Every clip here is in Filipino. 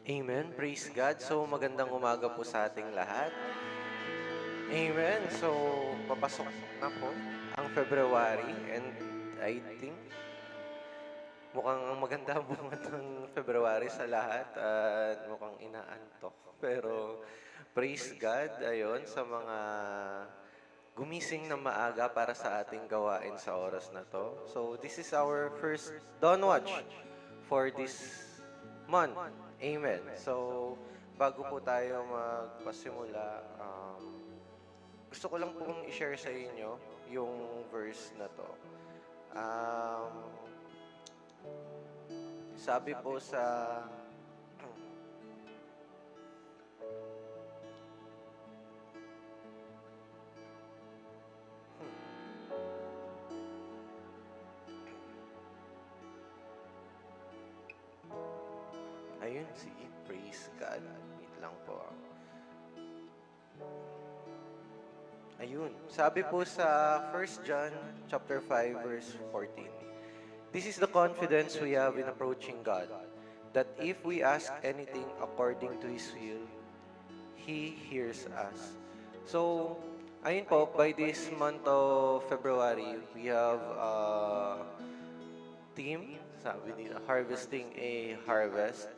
Amen. Praise God. So, magandang umaga po sa ating lahat. Amen. So, papasok na po ang February and I think mukhang maganda ang bunga ng February sa lahat at mukhang inaantok. Pero, praise God, ayon, sa mga gumising na maaga para sa ating gawain sa oras na to. So, this is our first Dawn Watch for this month. Amen. So, bago po tayo magpasimula, gusto ko lang pong i-share sa inyo yung verse na to. Um, Sabi po sa ayun, sige, praise God. Wait lang po. Ayun, sabi po sa 1 John chapter 5 verse 14. This is the confidence we have in approaching God, that if we ask anything according to His will, He hears us. So, ayun po, by this month of February, we have team, sabi nila, Harvesting a Harvest.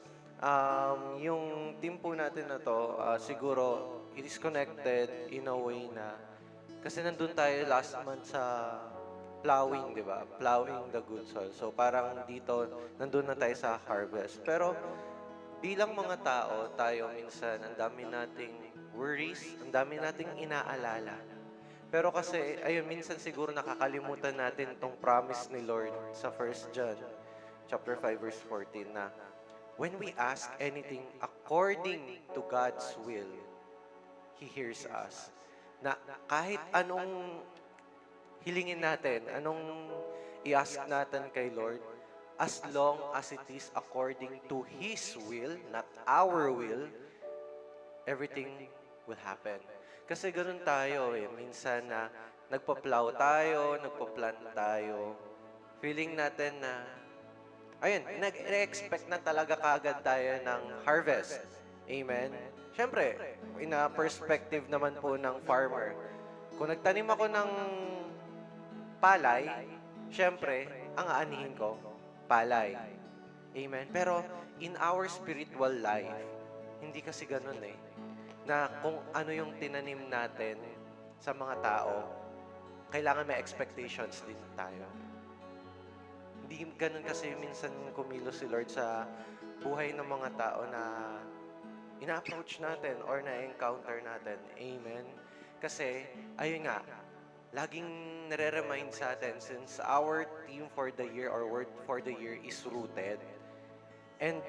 Yung team po natin na to, siguro, it is connected in a way na, kasi nandun tayo last month sa plowing, di ba? Plowing the good soil. So parang dito, nandun na tayo sa harvest. Pero bilang mga tao, tayo minsan, ang dami nating worries, ang dami nating inaalala. Pero kasi, ayun, minsan siguro nakakalimutan natin tong promise ni Lord sa 1 John chapter 5 verse 14 na when we ask anything according to God's will, He hears us. Na kahit anong hilingin natin, anong i-ask natin kay Lord, as long as it is according to His will, not our will, everything will happen. Kasi ganun tayo minsan na nagpa-plow tayo, nagpa-plant tayo, feeling natin na, ayun, nag-expect na talaga kagad tayo ng harvest. Amen? Siyempre, in a perspective naman po ng farmer, kung nagtanim ako ng palay, siyempre, ang aanihin ko, palay. Amen? Pero, in our spiritual life, hindi kasi ganun na kung ano yung tinanim natin sa mga tao, kailangan may expectations din tayo. Hindi ganun kasi minsan kumilos si Lord sa buhay ng mga tao na ina-approach natin or na-encounter natin. Amen? Kasi, ayun nga, laging nare-remind sa atin since our theme for the year or word for the year is rooted. And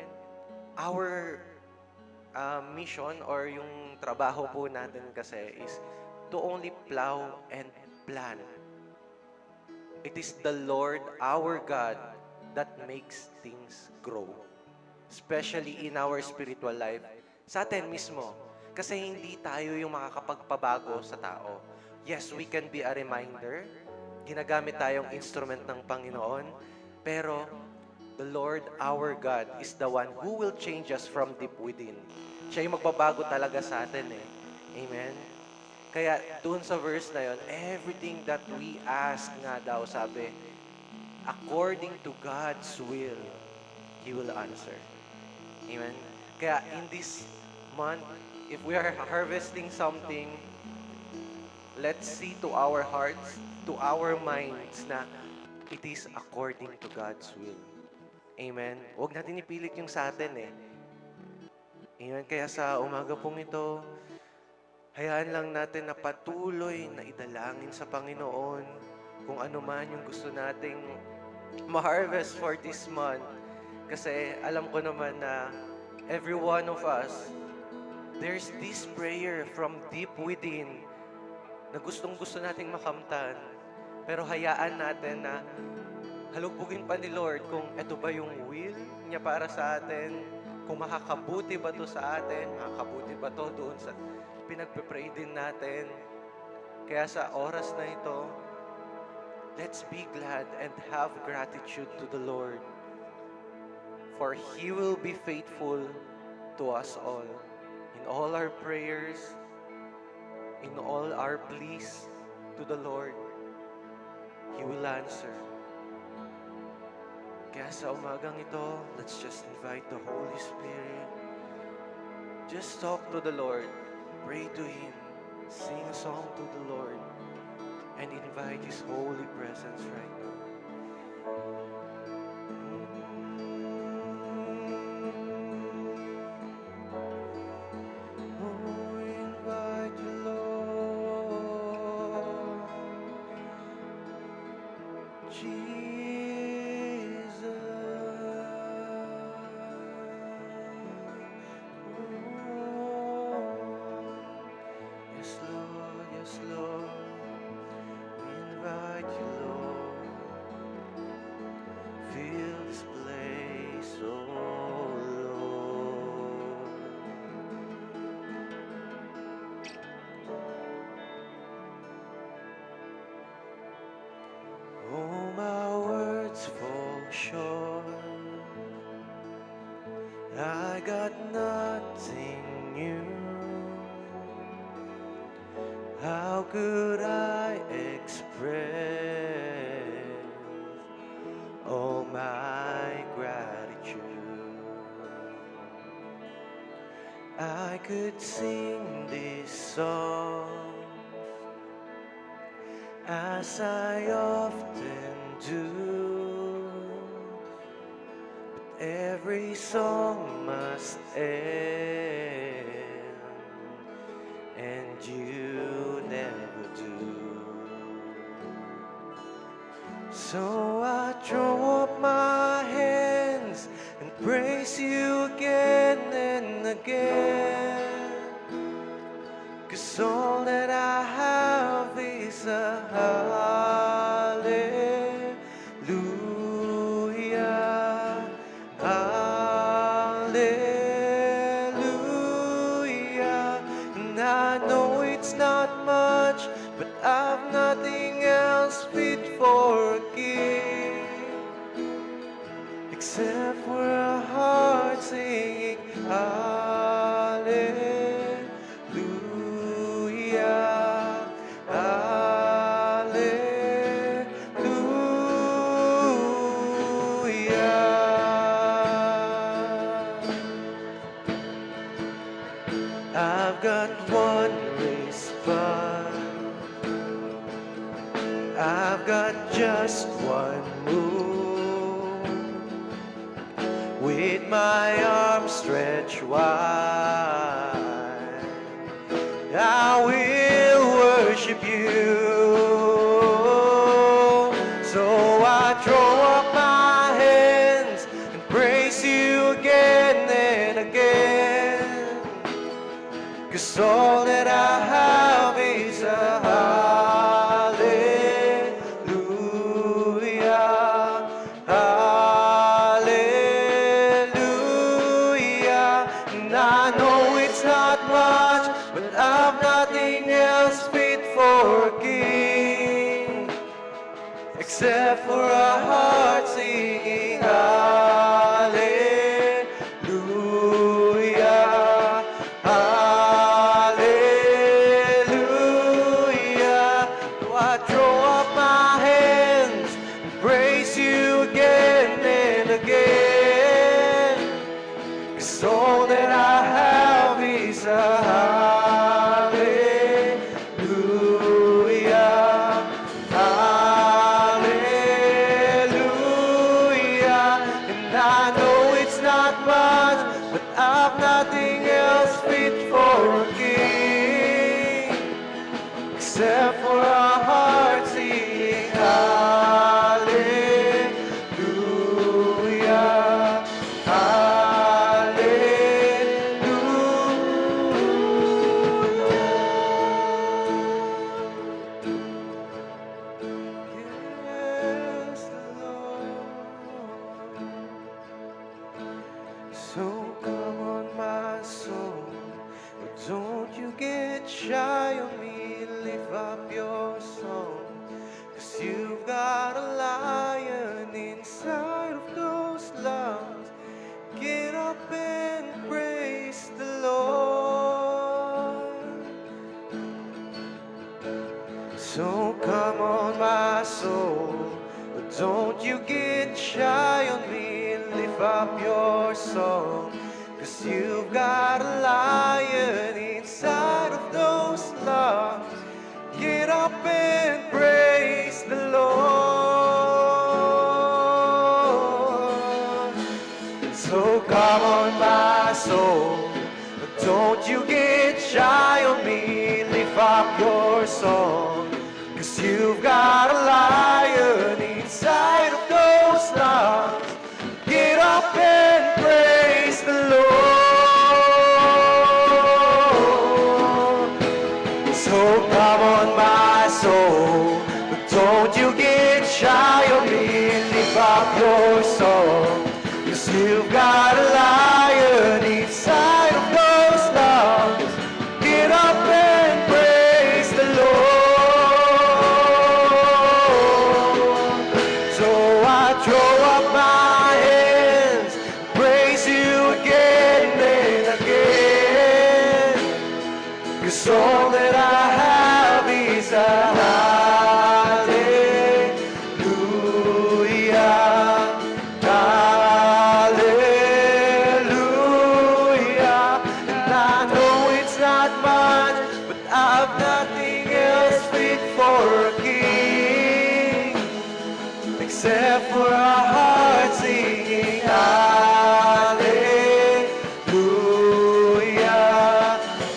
our mission or yung trabaho po natin kasi is to only plow and plant. It is the Lord our God that makes things grow. Especially in our spiritual life. Sa atin mismo. Kasi hindi tayo yung makakapagpabago sa tao. Yes, we can be a reminder. Ginagamit tayong instrument ng Panginoon. Pero the Lord our God is the one who will change us from deep within. Siya yung magbabago talaga sa atin Amen? Kaya doon sa verse na yon, everything that we ask nga daw, sabi, according to God's will, He will answer. Amen? Kaya in this month, if we are harvesting something, let's see to our hearts, to our minds na it is according to God's will. Amen? Huwag natin ipilit yung sa atin Amen? Kaya sa umaga pong ito, hayaan lang natin na patuloy na idalangin sa Panginoon kung ano man yung gusto nating ma-harvest for this month. Kasi alam ko naman na every one of us, there's this prayer from deep within na gustong-gusto nating makamtan. Pero hayaan natin na halubugin pa ni Lord kung ito ba yung will niya para sa atin, kung makakabuti ba to sa atin, makakabuti ba to doon sa pinagpe-pray din natin. Kaya sa oras na ito, let's be glad and have gratitude to the Lord. For He will be faithful to us all. In all our prayers, in all our pleas to the Lord, He will answer. Kaya sa umagang ito, let's just invite the Holy Spirit. Just talk to the Lord. Pray to Him. Sing a song to the Lord. And invite His holy presence right now. Oh, we invite you, Lord. Jesus. Yes, Lord, yes, Lord. We invite you, Lord. Fill this place, oh Lord. Oh, my words fall short. I got nothing new. How could I express all my gratitude? I could sing this song as I often do, but every song must end, and you never do. So I throw up my hands and praise you again and again, 'cause all that I have is a hallelujah, hallelujah. And I know it's not much, but I've nothing else fit for a king, except for a heart singing hallelujah, hallelujah. I've got one response. I've got just one move. With my arms stretched wide, I will worship you. So I throw up my hands and praise you again and again, 'cause all that I have is a hallelujah, hallelujah. And I know it's not much, but I've nothing else fit for a king, except for a heart singing hallelujah, hallelujah. So I throw up my hands and praise you again and again, 'cause all that I have is a hallelujah, hallelujah. And soul. But don't you get shy on me, lift up your song. 'Cause you've got a lion inside of those lungs. Get up and praise the Lord. So come on, my soul, don't you get shy on me, lift up your song. 'Cause you've got a lion inside of those lungs. Get up and praise the Lord. So come on, my soul, but don't you get shy on me, lift up your song. 'Cause you've got a lion inside of those lungs. Get up and praise the Lord. So I throw up my hands, praise you again and again. 'Cause all that I have is a hallelujah. Hallelujah. And I know it's not much, but I've nothing else fit for a king except for a heart singing hallelujah.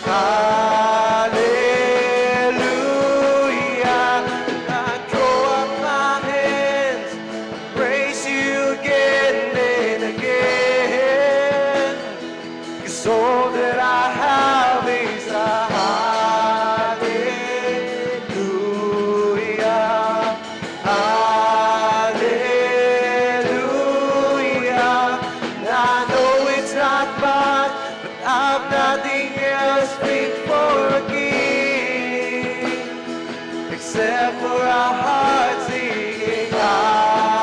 Hallelujah. And I throw up my hands, praise you again and again. 'Cause all that I have is a hallelujah. Hallelujah. And I know it's not much, but I've nothing else fit for a king except for a heart singing hallelujah.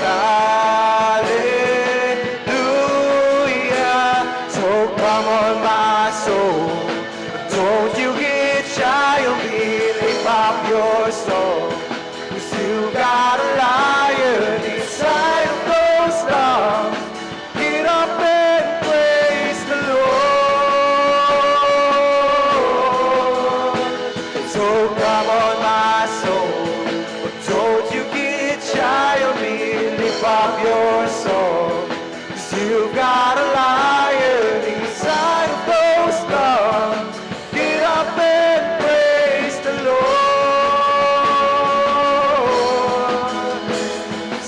Hallelujah. So come on, my soul, don't you get shy on me, lift up your soul. 'Cause you got a lion inside of those lungs. Get up and praise the Lord. So come on, my soul, don't you get shy on me, lift up your soul. 'Cause you've got a lion inside of those lungs. Get up and praise the Lord.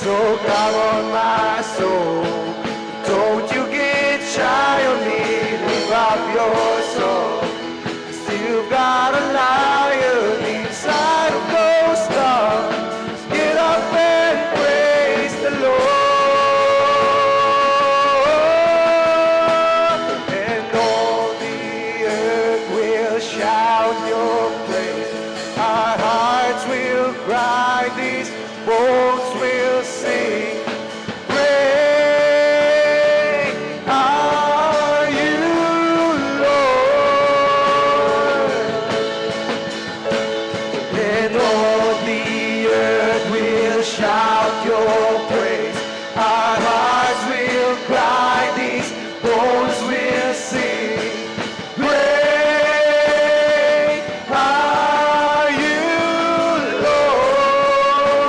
So come on, my soul, don't you get shy on me, lift up your soul. 'Cause you've got a lion inside of those lungs. Get up and praise the Lord. And all the earth will shout your praise. Our hearts will cry, these bones will sing. Great are you, Lord. And all the earth will shout your praise. Our hearts will cry, these bones will sing. Great are you, Lord.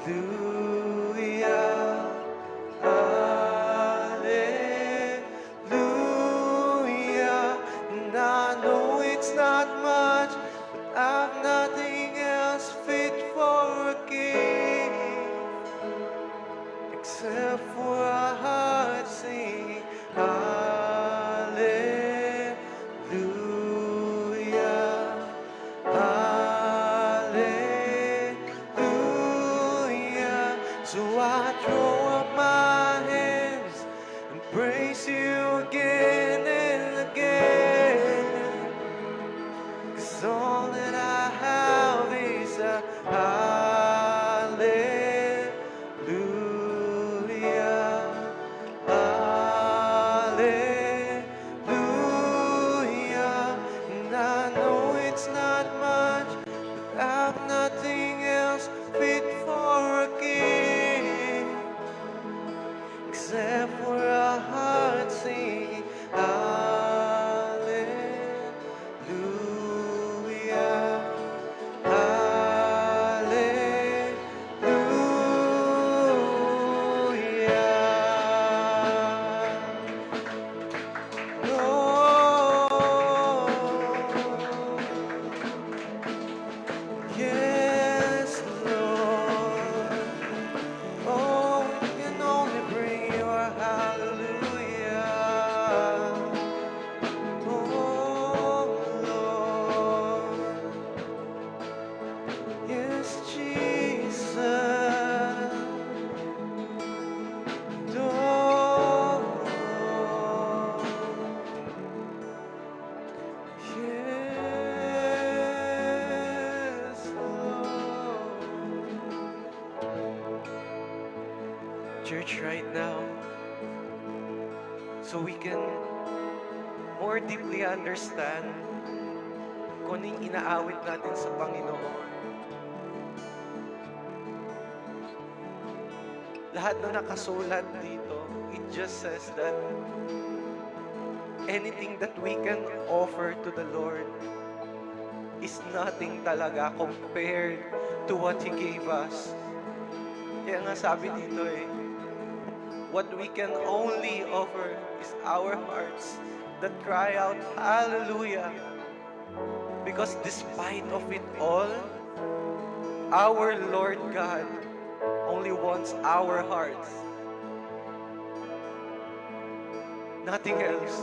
Hallelujah. And I know it's not much, but I've nothing else fit for a king except for a heart singing hallelujah, hallelujah. So I throw up my hands and praise you again and again. 'Cause all that I have is a hallelujah, hallelujah. And I know it's not much, but I've nothing else fit for a king except for a heart singing hallelujah, hallelujah. Lord, yes, Lord. Oh, we can only bring your hallelujah. Oh, Lord. Yes, Jesus. Oh, yes, Lord. Church, right now, so we can more deeply understand kung ano yung inaawit natin sa Panginoon. Lahat na nakasulat dito, it just says that anything that we can offer to the Lord is nothing talaga compared to what He gave us. Kaya nga sabi dito what we can only offer is our hearts that cry out, hallelujah. Because despite of it all, our Lord God only wants our hearts. Nothing else.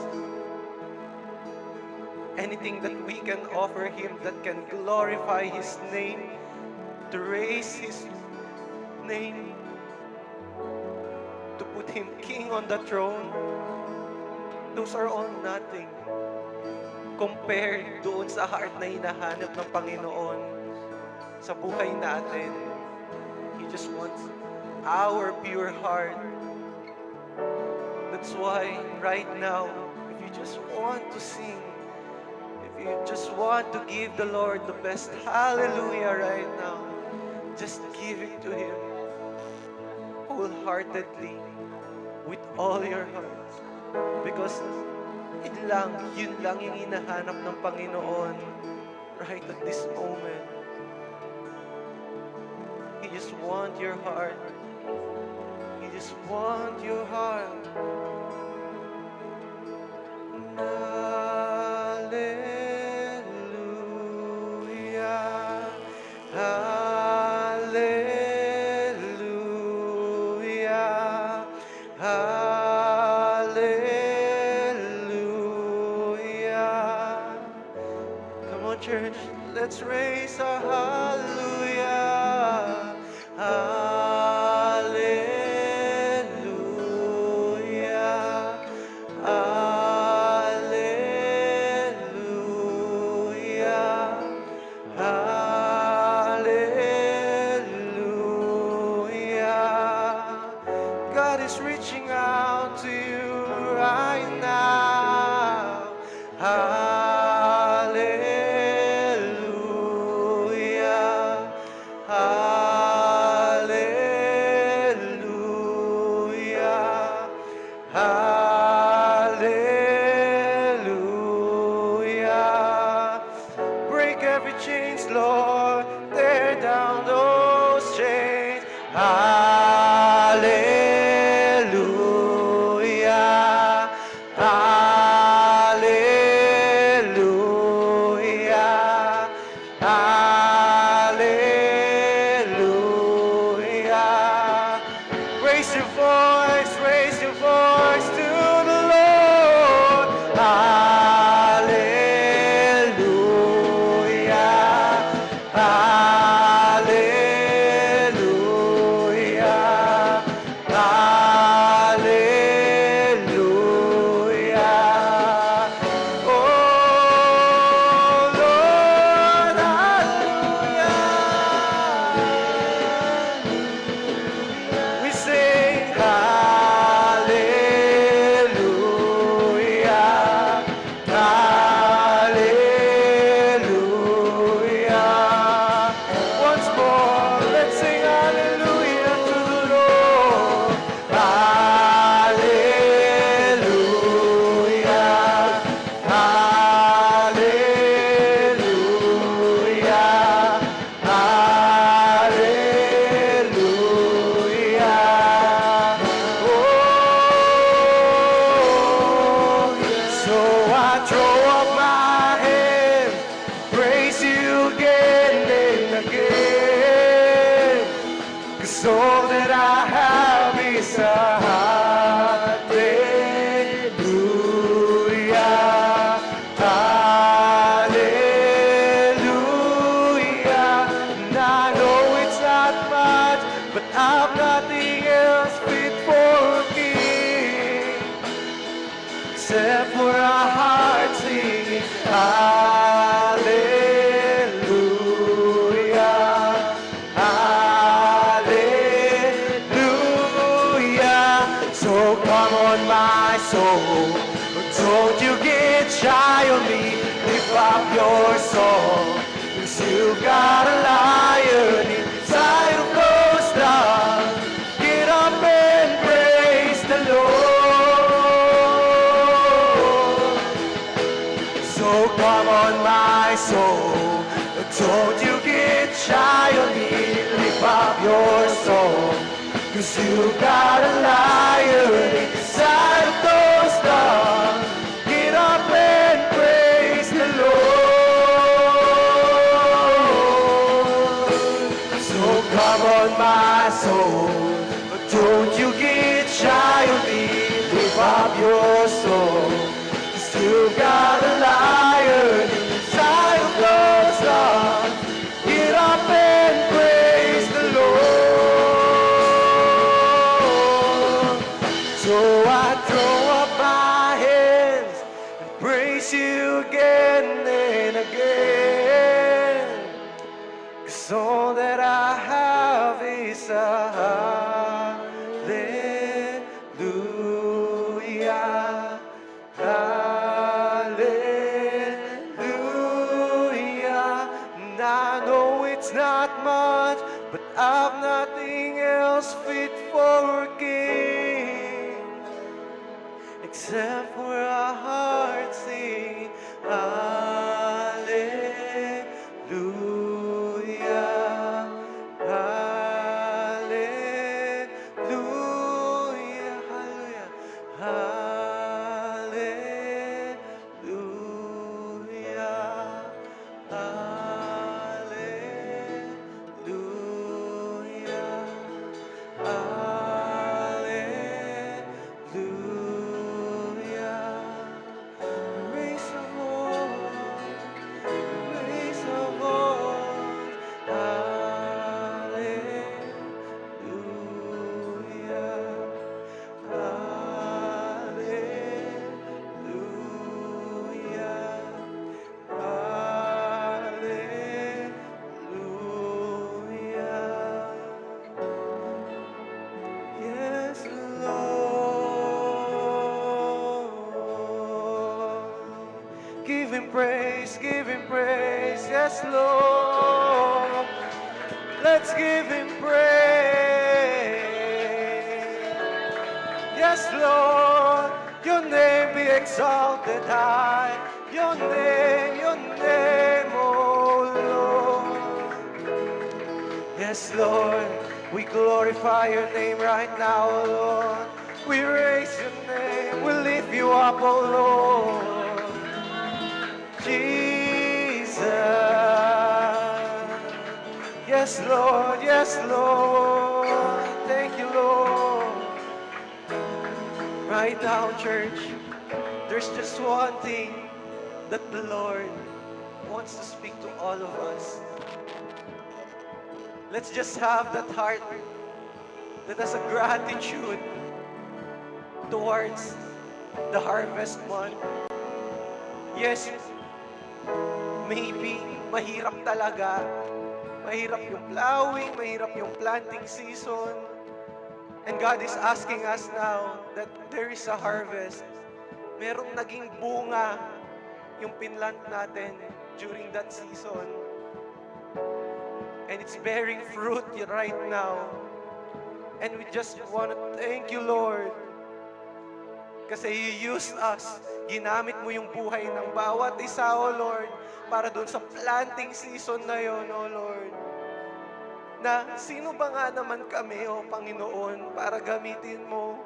Anything that we can offer Him that can glorify His name, to raise His name, to put Him King on the throne, those are all nothing compared doon sa heart na hinahanap ng Panginoon sa buhay natin. He just wants our pure heart. That's why right now, if you just want to sing, if you just want to give the Lord the best hallelujah right now, just give it to Him wholeheartedly with all your heart. Because yun lang yung hinahanap ng Panginoon right at this moment. He just want your heart. He just want your heart. Hallelujah. Hallelujah. Hallelujah. Come on, church, let's raise our hallelujah. Hallelujah. Hallelujah. Hallelujah. God is reaching out to you right now. Hallelujah. Hallelujah. Hallelujah. Break every chains, Lord. Tear down those chains. Hallelujah. Hallelujah. Hallelujah. Raise your voice to the Lord. Hallelujah. Hallelujah. Hallelujah. Oh Lord, hallelujah. We sing hallelujah. Hallelujah. Once more, let's sing hallelujah to the Lord. Hallelujah. Hallelujah. Hallelujah. Oh, so I throw up my hands, praise you again and again. 'Cause all that I have is a hallelujah. Hallelujah. And I know it's not much, but I've nothing else fit for a king except for a heart singing hallelujah. Hallelujah. So come on, my soul, don't you get shy on me. Lift up your song, 'cause you've got a lion inside of those lungs. Get up and praise the Lord. So come on, my soul, don't you get shy on me. Lift up your song, 'cause you've got a lion inside of those lungs. Get up and praise the Lord. So come on, my soul, don't you get shy on me. Lift up your soul, 'cause you've got a lion inside of those lungs. Get up and praise the Lord. So I throw up my hands and praise you again and again. 'Cause all that I have is a hallelujah. Hallelujah. And I know it's not much, but I've nothing else fit for a king except for a heart singing hallelujah. Hallelujah. Hallelujah. Hallelujah. Hallelujah. Hallelujah. Raise the voice, raise the voice. Hallelujah. Hallelujah. Hallelujah. Yes, Lord. Give him praise, yes, Lord. Let's give him praise. Yes, Lord, your name be exalted high. Your name, oh Lord. Yes, Lord, We glorify your name right now, O Lord. We raise your name, we lift you up, O Lord. Jesus. Yes, Lord, yes, Lord. Thank you, Lord. Right now, church, there's just one thing that the Lord wants to speak to all of us. Let's just have that heart that has a gratitude towards the harvest month. Yes, maybe mahirap talaga. Mahirap yung plowing, mahirap yung planting season. And God is asking us now that there is a harvest. Merong naging bunga yung pinlant natin during that season. And it's bearing fruit right now. And we just want to thank you, Lord. Kasi you used us. Ginamit mo yung buhay ng bawat isa, O Lord, para dun sa planting season na yon, O Lord. Na sino ba nga naman kami, O Panginoon, para gamitin mo?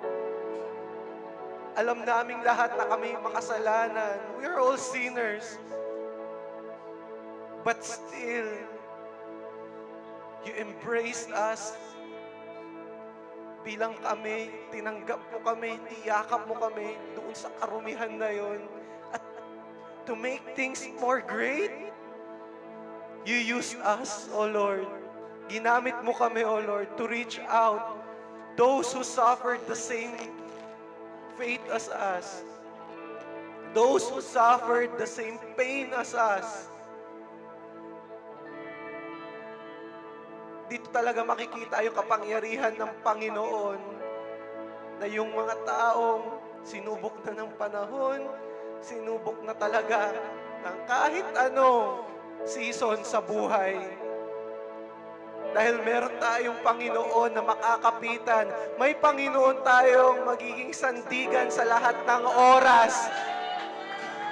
Alam naming lahat na kami makasalanan. We are all sinners. But still, you embraced us. Bilang kami, tinanggap mo kami, tiyakap mo kami doon sa karumihan na yon. At to make things more great, you used us, O Lord. Ginamit mo kami, O Lord, to reach out those who suffered the same fate as us. Those who suffered the same pain as us. Dito talaga makikita yung kapangyarihan ng Panginoon na yung mga taong sinubok na ng panahon, sinubok na talaga ng kahit anong season sa buhay. Dahil meron tayong Panginoon na makakapitan, may Panginoon tayong magiging sandigan sa lahat ng oras.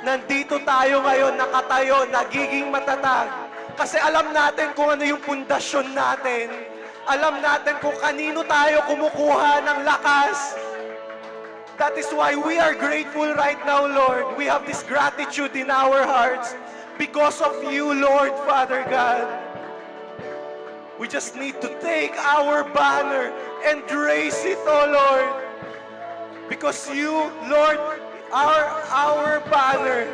Nandito tayo ngayon, nakatayo, nagiging matatag. Kasi alam natin kung ano yung pundasyon natin. Alam natin kung kanino tayo kumukuha ng lakas. That is why we are grateful right now, Lord. We have this gratitude in our hearts because of you, Lord, Father God. We just need to take our banner and raise it, oh Lord. Because you, Lord, are our banner.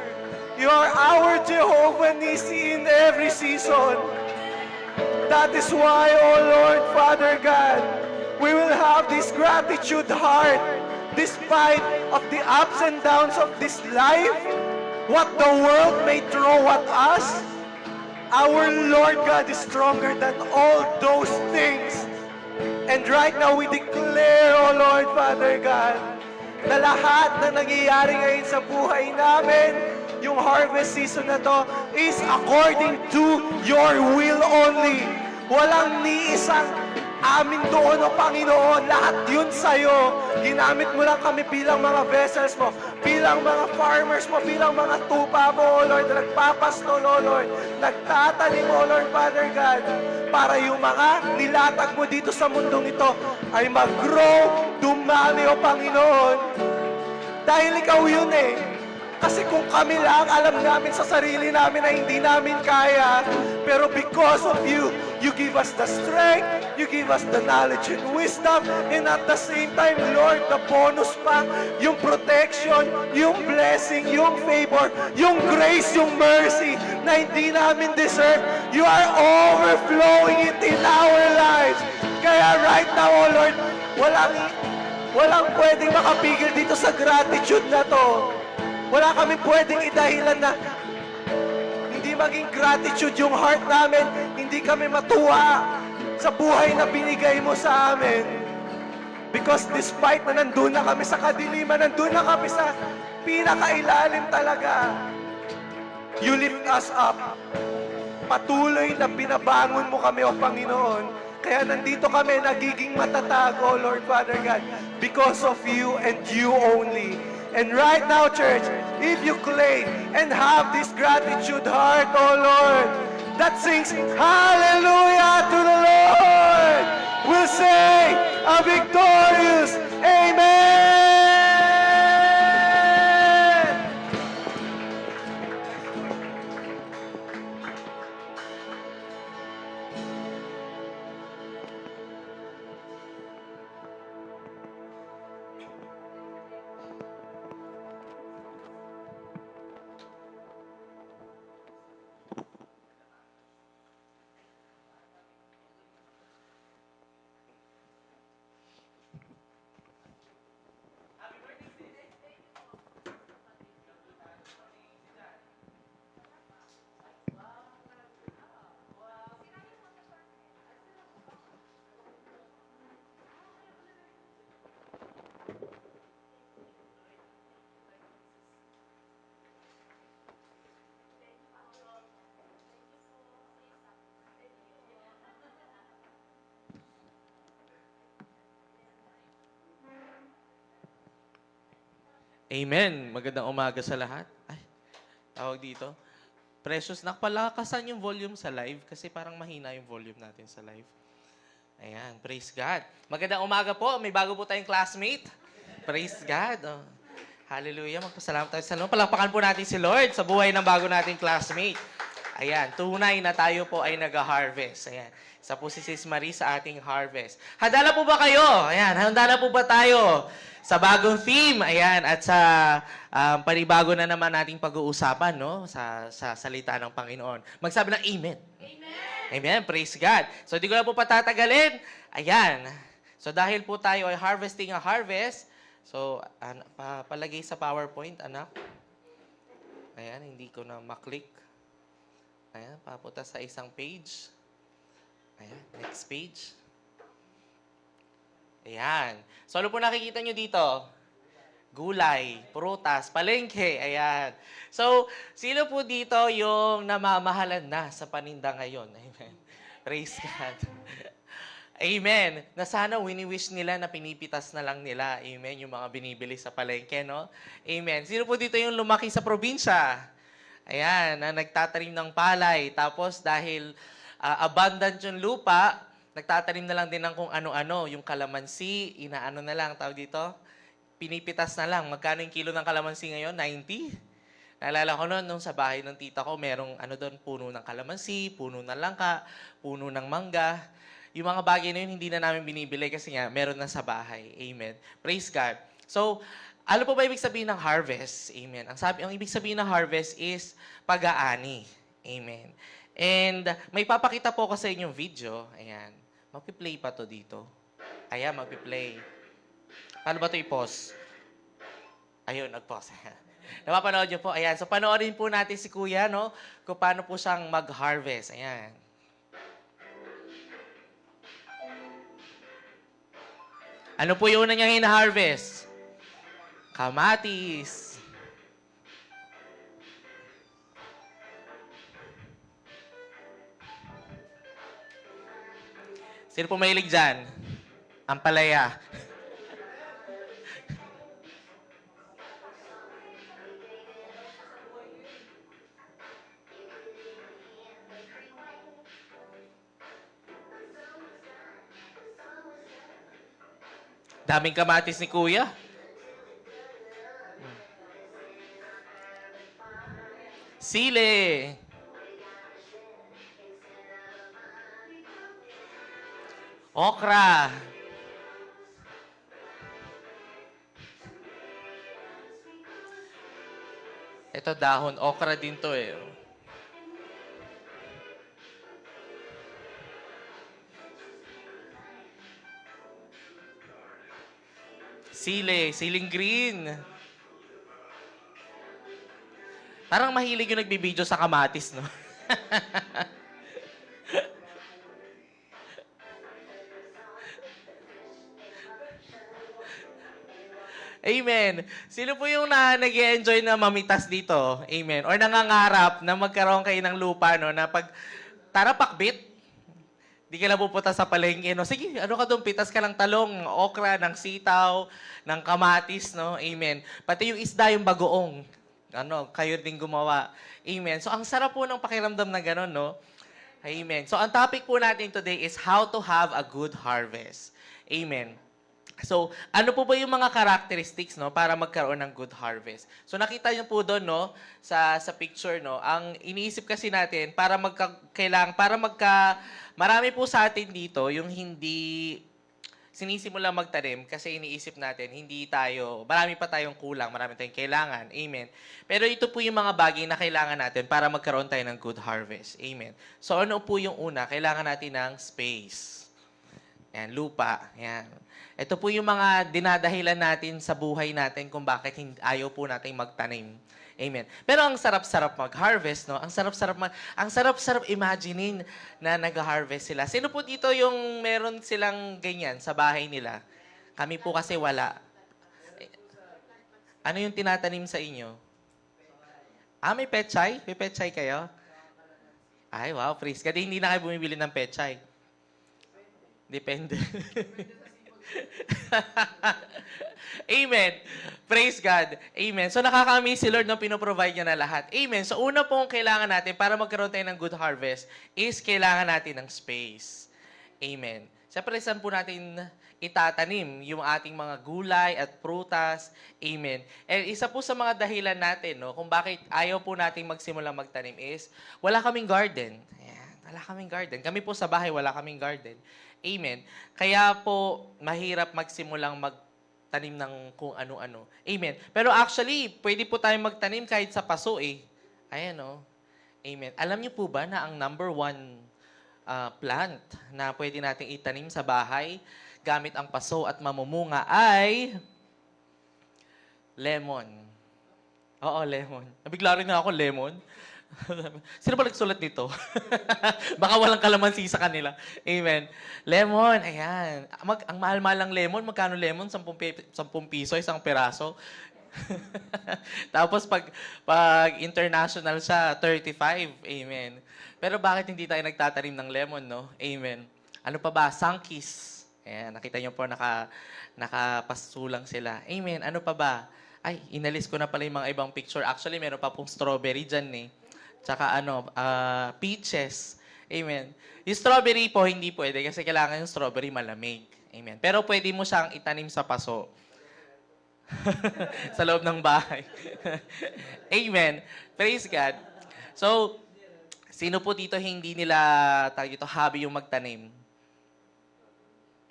You are our Jehovah Nissi in every season. That is why, oh Lord, Father God, we will have this gratitude heart despite of the ups and downs of this life, what the world may throw at us. Our Lord God is stronger than all those things. And right now we declare, oh Lord, Father God, na lahat na nangyayari ngayon sa buhay namin, yung harvest season na to is according to your will only. Walang ni isang amin doon, O Panginoon. Lahat yun sa'yo. Ginamit mo lang kami bilang mga vessels mo, bilang mga farmers mo, bilang mga tupa mo, O Lord, na nagpapastol, O Lord, nagtatanim, O Lord, Father God, para yung mga nilatag mo dito sa mundong ito ay mag-grow, dumami, O Panginoon. Dahil ikaw yun eh. Kasi kung kami lang, alam namin sa sarili namin na hindi namin kaya. Pero because of you, you give us the strength, you give us the knowledge and wisdom, and at the same time, Lord, the bonus pa, yung protection, yung blessing, yung favor, yung grace, yung mercy na hindi namin deserve. You are overflowing it in our lives. Kaya right now, oh Lord, walang pwedeng makapigil dito sa gratitude na to. Wala kami pwedeng idahilan na hindi maging gratitude yung heart namin, hindi kami matuwa sa buhay na binigay mo sa amin. Because despite na nandun na kami sa kadiliman, nandun na kami sa pinakailalim talaga, you lift us up. Patuloy na binabangon mo kami, O Panginoon. Kaya nandito kami nagiging matatag, O Lord Father God, because of you and you only. And right now, church, if you claim and have this gratitude heart, oh Lord, that sings hallelujah to the Lord. will say a victorious Amen! Amen. Magandang umaga sa lahat. Ay, tawag dito. Precious, nakapalakasan yung volume sa live kasi parang mahina yung volume natin sa live. Ayan, praise God. Magandang umaga po. May bago po tayong classmate. Praise God. Oh. Hallelujah. Magpasalamat tayo sa Lord. Palakpakan po natin si Lord sa buhay ng bago nating classmate. Ayan, tunay na tayo po ay nag-harvest. Ayan. Isa po si Sis Marie sa ating harvest. Handa na po ba kayo? Ayan, handa na po ba tayo sa bagong theme? Ayan, at sa panibago na naman nating pag-uusapan, no? Sa salita ng Panginoon. Magsabi ng Amen. Amen. Praise God. So, di ko na po patatagalin. Ayan. So, dahil po tayo ay harvesting a harvest, so, palagay sa PowerPoint, anak. Ayan, hindi ko na maklik. Ayan, papunta sa isang page. Ayan, next page. Ayan. So, ano po nakikita nyo dito? Gulay, prutas, palengke. Ayan. So, sino po dito yung namamahalan na sa paninda ngayon? Amen. Praise God. Amen. Na sana wini-wish nila na pinipitas na lang nila. Amen. Yung mga binibili sa palengke, no? Amen. Sino po dito yung lumaki sa probinsya? Ayan, na nagtatanim ng palay. Tapos dahil abundant yung lupa, nagtatanim na lang din ng kung ano-ano. Yung kalamansi, inaano na lang, tawag dito, pinipitas na lang. Magkano yung kilo ng kalamansi ngayon? 90? Naalala ko noon, nung sa bahay ng tita ko, merong ano doon, puno ng kalamansi, puno ng langka, puno ng mangga. Yung mga bagay na yun, hindi na namin binibili kasi nga, meron na sa bahay. Amen. Praise God. So, ano po ba ibig sabihin ng harvest? Amen. Ang ibig sabihin ng harvest is pag-aani. Amen. And may papakita po ko sa inyong video. Ayan. Magpi-play pa to dito. Ayan, magpi-play. Paano ba ito i-pause? Ayun, nag-pause. Napapanood niyo po. Ayan. So, panoorin po natin si Kuya, no? Kung paano po siyang mag-harvest. Ayan. Ano po yung una niyang hina-harvest? Kamatis. Sino po mahilig dyan? Ampalaya. Daming kamatis ni Kuya. Sili. Okra. Ito dahon. Okra din to eh. Sili. Siling green. Parang mahilig yung nagbibideo sa kamatis, no? Amen. Sino po yung nag-enjoy na mamitas dito? Amen. Or nangangarap na magkaroon kayo ng lupa, no? Na pag, tara pakbit, di ka na pupunta sa palengke, no? Sige, ano ka doon? Pitas ka ng talong, okra, ng sitaw, ng kamatis, no? Amen. Pati yung isda, yung bagoong. Ano, kayo din gumawa. Amen. So, ang sarap po ng pakiramdam na gano'n, no? Amen. So, ang topic po natin today is how to have a good harvest. Amen. So, ano po ba yung mga characteristics, no, para magkaroon ng good harvest? So, nakita niyo po doon, no, sa picture, no, ang iniisip kasi natin marami po sa atin dito yung hindi sinisimula magtanim kasi iniisip natin, marami pa tayong kulang, marami tayong kailangan. Amen. Pero ito po yung mga bagay na kailangan natin para magkaroon tayo ng good harvest. Amen. So, ano po yung una? Kailangan natin ng space. Yan, lupa. Yan. Ito po yung mga dinadahilan natin sa buhay natin kung bakit ayaw po natin magtanim. Amen. Pero ang sarap-sarap mag-harvest, no? Ang sarap-sarap imaginein na nag-harvest sila. Sino po dito yung meron silang ganyan sa bahay nila? Kami po kasi wala. Ano yung tinatanim sa inyo? May pechay? May pechay kayo? Ay, wow, praise God. Hindi na kayo bumibili ng pechay. Depende. Amen. Praise God. Amen. So nakakamiss si Lord nung pinoprovide niya na lahat. Amen. So una pong kailangan natin para magkaroon tayo ng good harvest is kailangan natin ng space. Amen. Siyempre, saan po natin itatanim yung ating mga gulay at prutas. Amen. And isa po sa mga dahilan natin, no, kung bakit ayaw po natin magsimulang magtanim is wala kaming garden. Ayan. Wala kaming garden. Kami po sa bahay, wala kaming garden. Amen. Kaya po, mahirap magsimulang magtanim ng kung ano-ano. Amen. Pero actually, pwede po tayong magtanim kahit sa paso eh. Ayan o. Amen. Alam niyo po ba na ang number one plant na pwede nating itanim sa bahay gamit ang paso at mamumunga ay lemon. Oo, lemon. Nabigla rin na ako, lemon. Sino ba nagsulat nito? Baka walang kalamansi sa kanila. Amen. Lemon, ayan. Ang mahal-mahal ng lemon, magkano lemon? 10 piso, isang peraso. Tapos pag international siya, 35. Amen. Pero bakit hindi tayo nagtatanim ng lemon, no? Amen. Ano pa ba? Sangkis. Ayan, nakita niyo po, nakapasulang sila. Amen. Ano pa ba? Ay, inalis ko na pala yung mga ibang picture. Actually, meron pa pong strawberry dyan eh. Tsaka peaches. Amen. Yung strawberry po, hindi pwede kasi kailangan yung strawberry malamig. Amen. Pero pwede mo siyang itanim sa paso. Sa loob ng bahay. Amen. Praise God. So, sino po dito hindi nila hobby yung magtanim?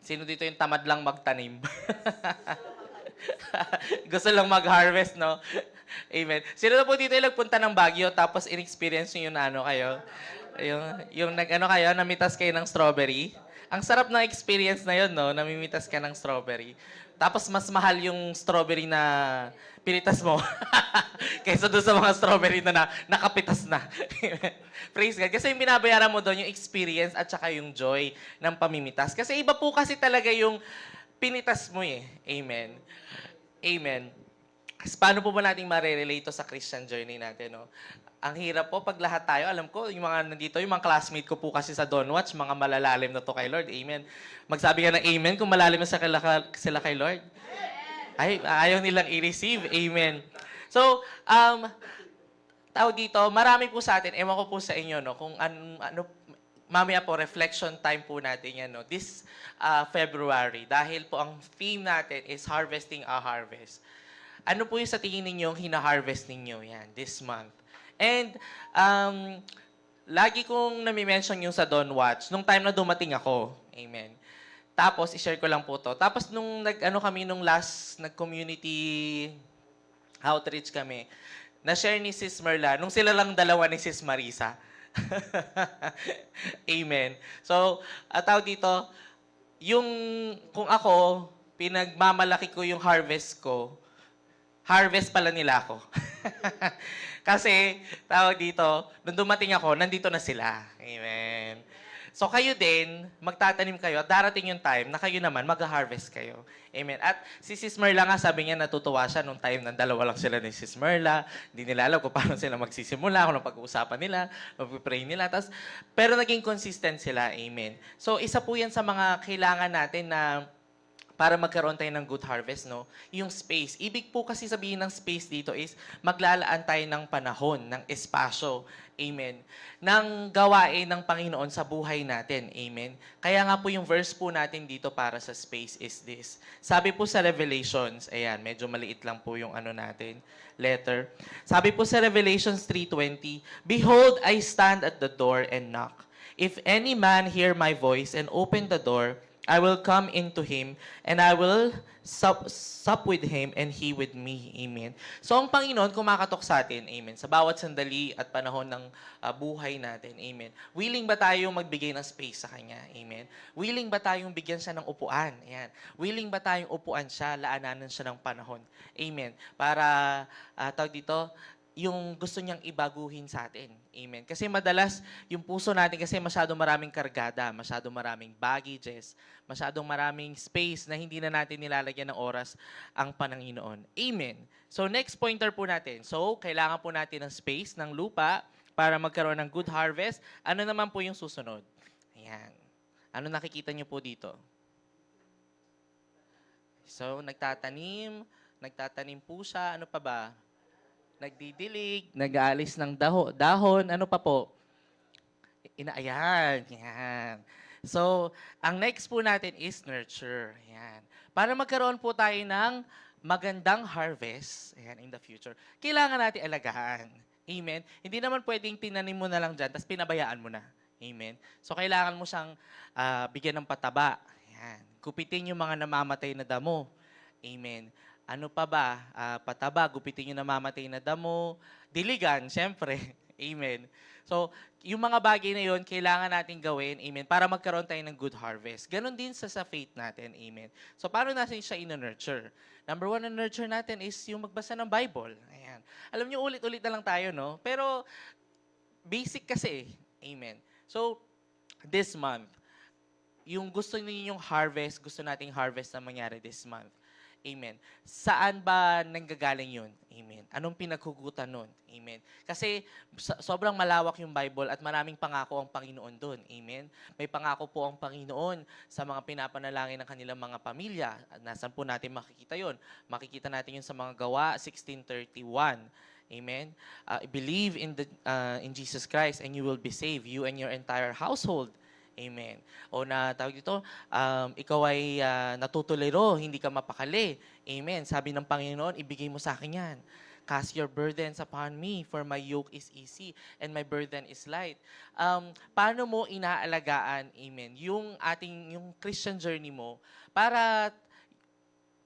Sino dito yung tamad lang magtanim? Gusto lang mag-harvest, no? Amen. Sino na po dito yung nagpunta ng Baguio tapos in-experience nyo yung kayo? Yung namitas kayo ng strawberry? Ang sarap ng experience na yun, no? Namimitas ka ng strawberry. Tapos mas mahal yung strawberry na pinitas mo kaysa doon sa mga strawberry na nakapitas na. Praise God. Kasi yung binabayaran mo doon, yung experience at saka yung joy ng pamimitas. Kasi iba po kasi talaga yung pinitas mo eh. Amen. Amen. Paano po ba natin marerelate to sa Christian journey natin, no? Ang hirap po pag lahat tayo, alam ko, yung mga nandito, yung mga classmate ko po kasi sa Donwatch, mga malalalim na to kay Lord. Amen. Magsabi ka ng amen kung malalim na sila kay Lord. Ay, ayaw nilang i-receive. Amen. So, tawag dito, marami po sa atin, ewan ko po sa inyo, no, kung ano mamaya po, reflection time po natin yan, no? This February, dahil po ang theme natin is Harvesting a Harvest. Ano po yung sa tingin ninyong hina-harvest ninyo yan this month? And lagi kong nami-mention yung sa Don Watch, nung time na dumating ako. Amen. Tapos, i-share ko lang po to. Tapos, nung nag-community outreach kami, na-share ni Sis Merla, nung sila lang dalawa ni Sis Marisa. Amen. So, tawag dito, kung ako, pinagmamalaki ko yung harvest ko, harvest pala nila ako. Kasi, tawag dito, nung dumating ako, nandito na sila. Amen. So, kayo din, magtatanim kayo at darating yung time na kayo naman mag-harvest kayo. Amen. At si Sis Merla nga, sabi niya, natutuwa siya nung time na dalawa lang sila ni Sis Merla. Hindi nila alam kung paano sila magsisimula, kung anong pag-uusapan nila, mag-pray nila. Pero naging consistent sila. Amen. So, isa po yan sa mga kailangan natin na para magkaroon tayo ng good harvest, no? Yung space. Ibig po kasi sabihin ng space dito is maglalaan tayo ng panahon, ng espasyo. Amen. Ng gawain ng Panginoon sa buhay natin. Amen. Kaya nga po yung verse po natin dito para sa space is this. Sabi po sa Revelations, ayan, medyo maliit lang po yung ano natin, letter. Sabi po sa Revelations 3:20, "Behold, I stand at the door and knock. If any man hear my voice and open the door, I will come into him, and I will sup with him, and he with me." Amen. So, ang Panginoon kumakatok sa atin, amen, sa bawat sandali at panahon ng buhay natin, amen. Willing ba tayong magbigay ng space sa Kanya? Amen. Willing ba tayong bigyan siya ng upuan? Ayan. Willing ba tayong upuan siya, laananan siya ng panahon? Amen. Para, tawag dito, yung gusto niyang ibaguhin sa atin. Amen. Kasi madalas, yung puso natin kasi masyadong maraming kargada, masyadong maraming baggages, masyadong maraming space na hindi na natin nilalagyan ng oras ang Panginoon. Amen. So next pointer po natin. So kailangan po natin ng space, ng lupa, para magkaroon ng good harvest. Ano naman po yung susunod? Ayan. Ano nakikita niyo po dito? So nagtatanim po siya. Ano pa ba? Nagdidilig, nag-aalis ng dahon, ano pa po? Ayan, yan. So, ang next po natin is nurture. Yan. Para magkaroon po tayo ng magandang harvest, ayan, in the future, kailangan natin alagaan. Amen? Hindi naman pwedeng tinanim mo na lang dyan, tapos pinabayaan mo na. Amen? So, kailangan mo siyang bigyan ng pataba. Ayan. Kupitin yung mga namamatay na damo. Amen. Ano pa ba? Pataba, gupitin yung namamatay na damo, diligan, syempre. Amen. So, yung mga bagay na yon kailangan natin gawin, amen, para magkaroon tayo ng good harvest. Ganon din sa faith natin, amen. So, paano natin siya ina-nurture? Number 1 na nurture natin is yung magbasa ng Bible. Ayan. Alam niyo, ulit-ulit na lang tayo, no? Pero, basic kasi, amen. So, this month, yung gusto ninyong harvest, gusto nating harvest na mangyari this month. Amen. Saan ba nanggagaling yun? Amen. Anong pinaghugutan nun? Amen. Kasi sobrang malawak yung Bible at maraming pangako ang Panginoon doon. Amen. May pangako po ang Panginoon sa mga pinapanalangin ng kanilang mga pamilya. Nasaan po natin makikita yun? Makikita natin yun sa mga Gawa 16:31. Amen. Believe in Jesus Christ and you will be saved, you and your entire household. Amen. O na tawag dito, ikaw ay natutuliro, hindi ka mapakali. Amen. Sabi ng Panginoon, ibigay mo sa akin yan. Cast your burdens upon me, for my yoke is easy and my burden is light. Paano mo inaalagaan, amen, yung Christian journey mo para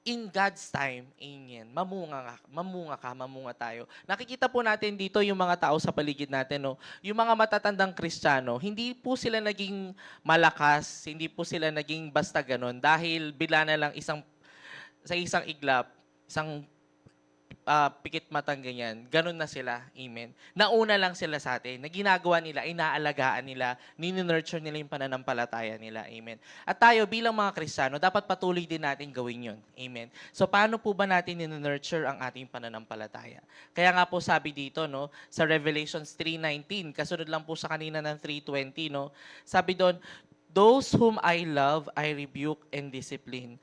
in God's time, amen, mamunga tayo. Nakikita po natin dito yung mga tao sa paligid natin, no? Yung mga matatandang Kristiyano, hindi po sila naging malakas, hindi po sila naging basta ganon, dahil bila na lang sa isang iglap, isang pikit matang ganyan, ganun na sila, amen. Nauna lang sila sa atin, na ginagawa nila, inaalagaan nila, ninunurture nila yung pananampalataya nila, amen. At tayo bilang mga Kristiyano, dapat patuloy din natin gawin yun, amen. So paano po ba natin ninunurture ang ating pananampalataya? Kaya nga po sabi dito, no, sa Revelations 3:19, kasunod lang po sa kanina ng 3:20, no, sabi doon, "Those whom I love, I rebuke and discipline.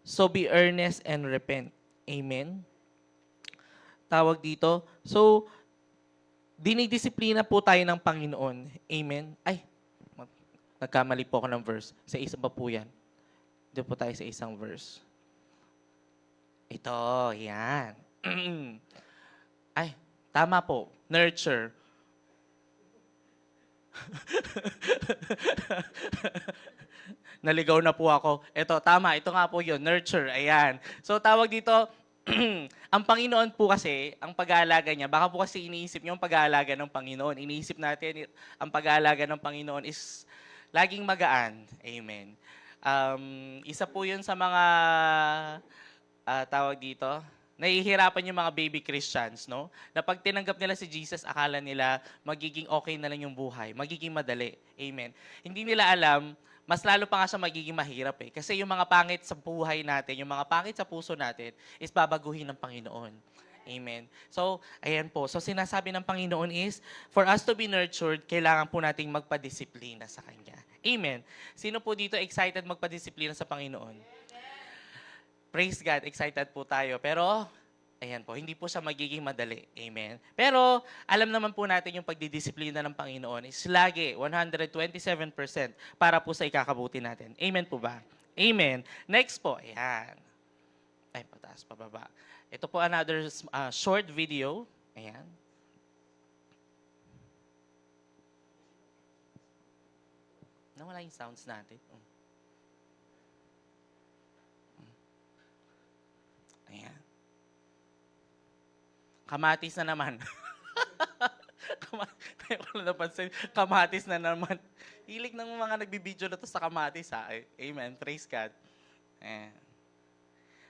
So be earnest and repent." Amen. Tawag dito. So, dinidisiplina po tayo ng Panginoon. Amen. Ay, nagkamali po ako ng verse. Sa isa pa po yan. Doon po tayo sa isang verse. Ito, yan. Ay, tama po. Nurture. Naligaw na po ako. Ito, tama. Ito nga po yun. Nurture. Ayan. So, tawag dito, ang Panginoon po kasi, ang pag-aalaga niya, baka po kasi iniisip niyo ang pag-aalaga ng Panginoon. Iniisip natin, ang pag-aalaga ng Panginoon is laging magaan. Amen. Isa po yun sa mga, tawag dito, nahihirapan yung mga baby Christians, no? Na pag tinanggap nila si Jesus, akala nila magiging okay na lang yung buhay, magiging madali. Amen. Hindi nila alam, mas lalo pa nga siya magiging mahirap eh. Kasi yung mga pangit sa buhay natin, yung mga pangit sa puso natin, is babaguhin ng Panginoon. Amen. So, ayan po. So, sinasabi ng Panginoon is, for us to be nurtured, kailangan po nating magpadisiplina sa Kanya. Amen. Sino po dito excited magpadisiplina sa Panginoon? Praise God, excited po tayo. Pero, ayan po, hindi po siya magiging madali. Amen. Pero, alam naman po natin yung pagdidisiplina ng Panginoon is lagi 127% para po sa ikakabuti natin. Amen po ba? Amen. Next po, ayan. Ay, pataas, pababa. Ito po another short video. Ayan. Nawala yung sounds natin. Ayan. Kamatis na naman. Kaya ko lang napansin, kamatis na naman. Hilig ng mga nagbibideo na to sa kamatis ha. Amen. Praise God. Ayan.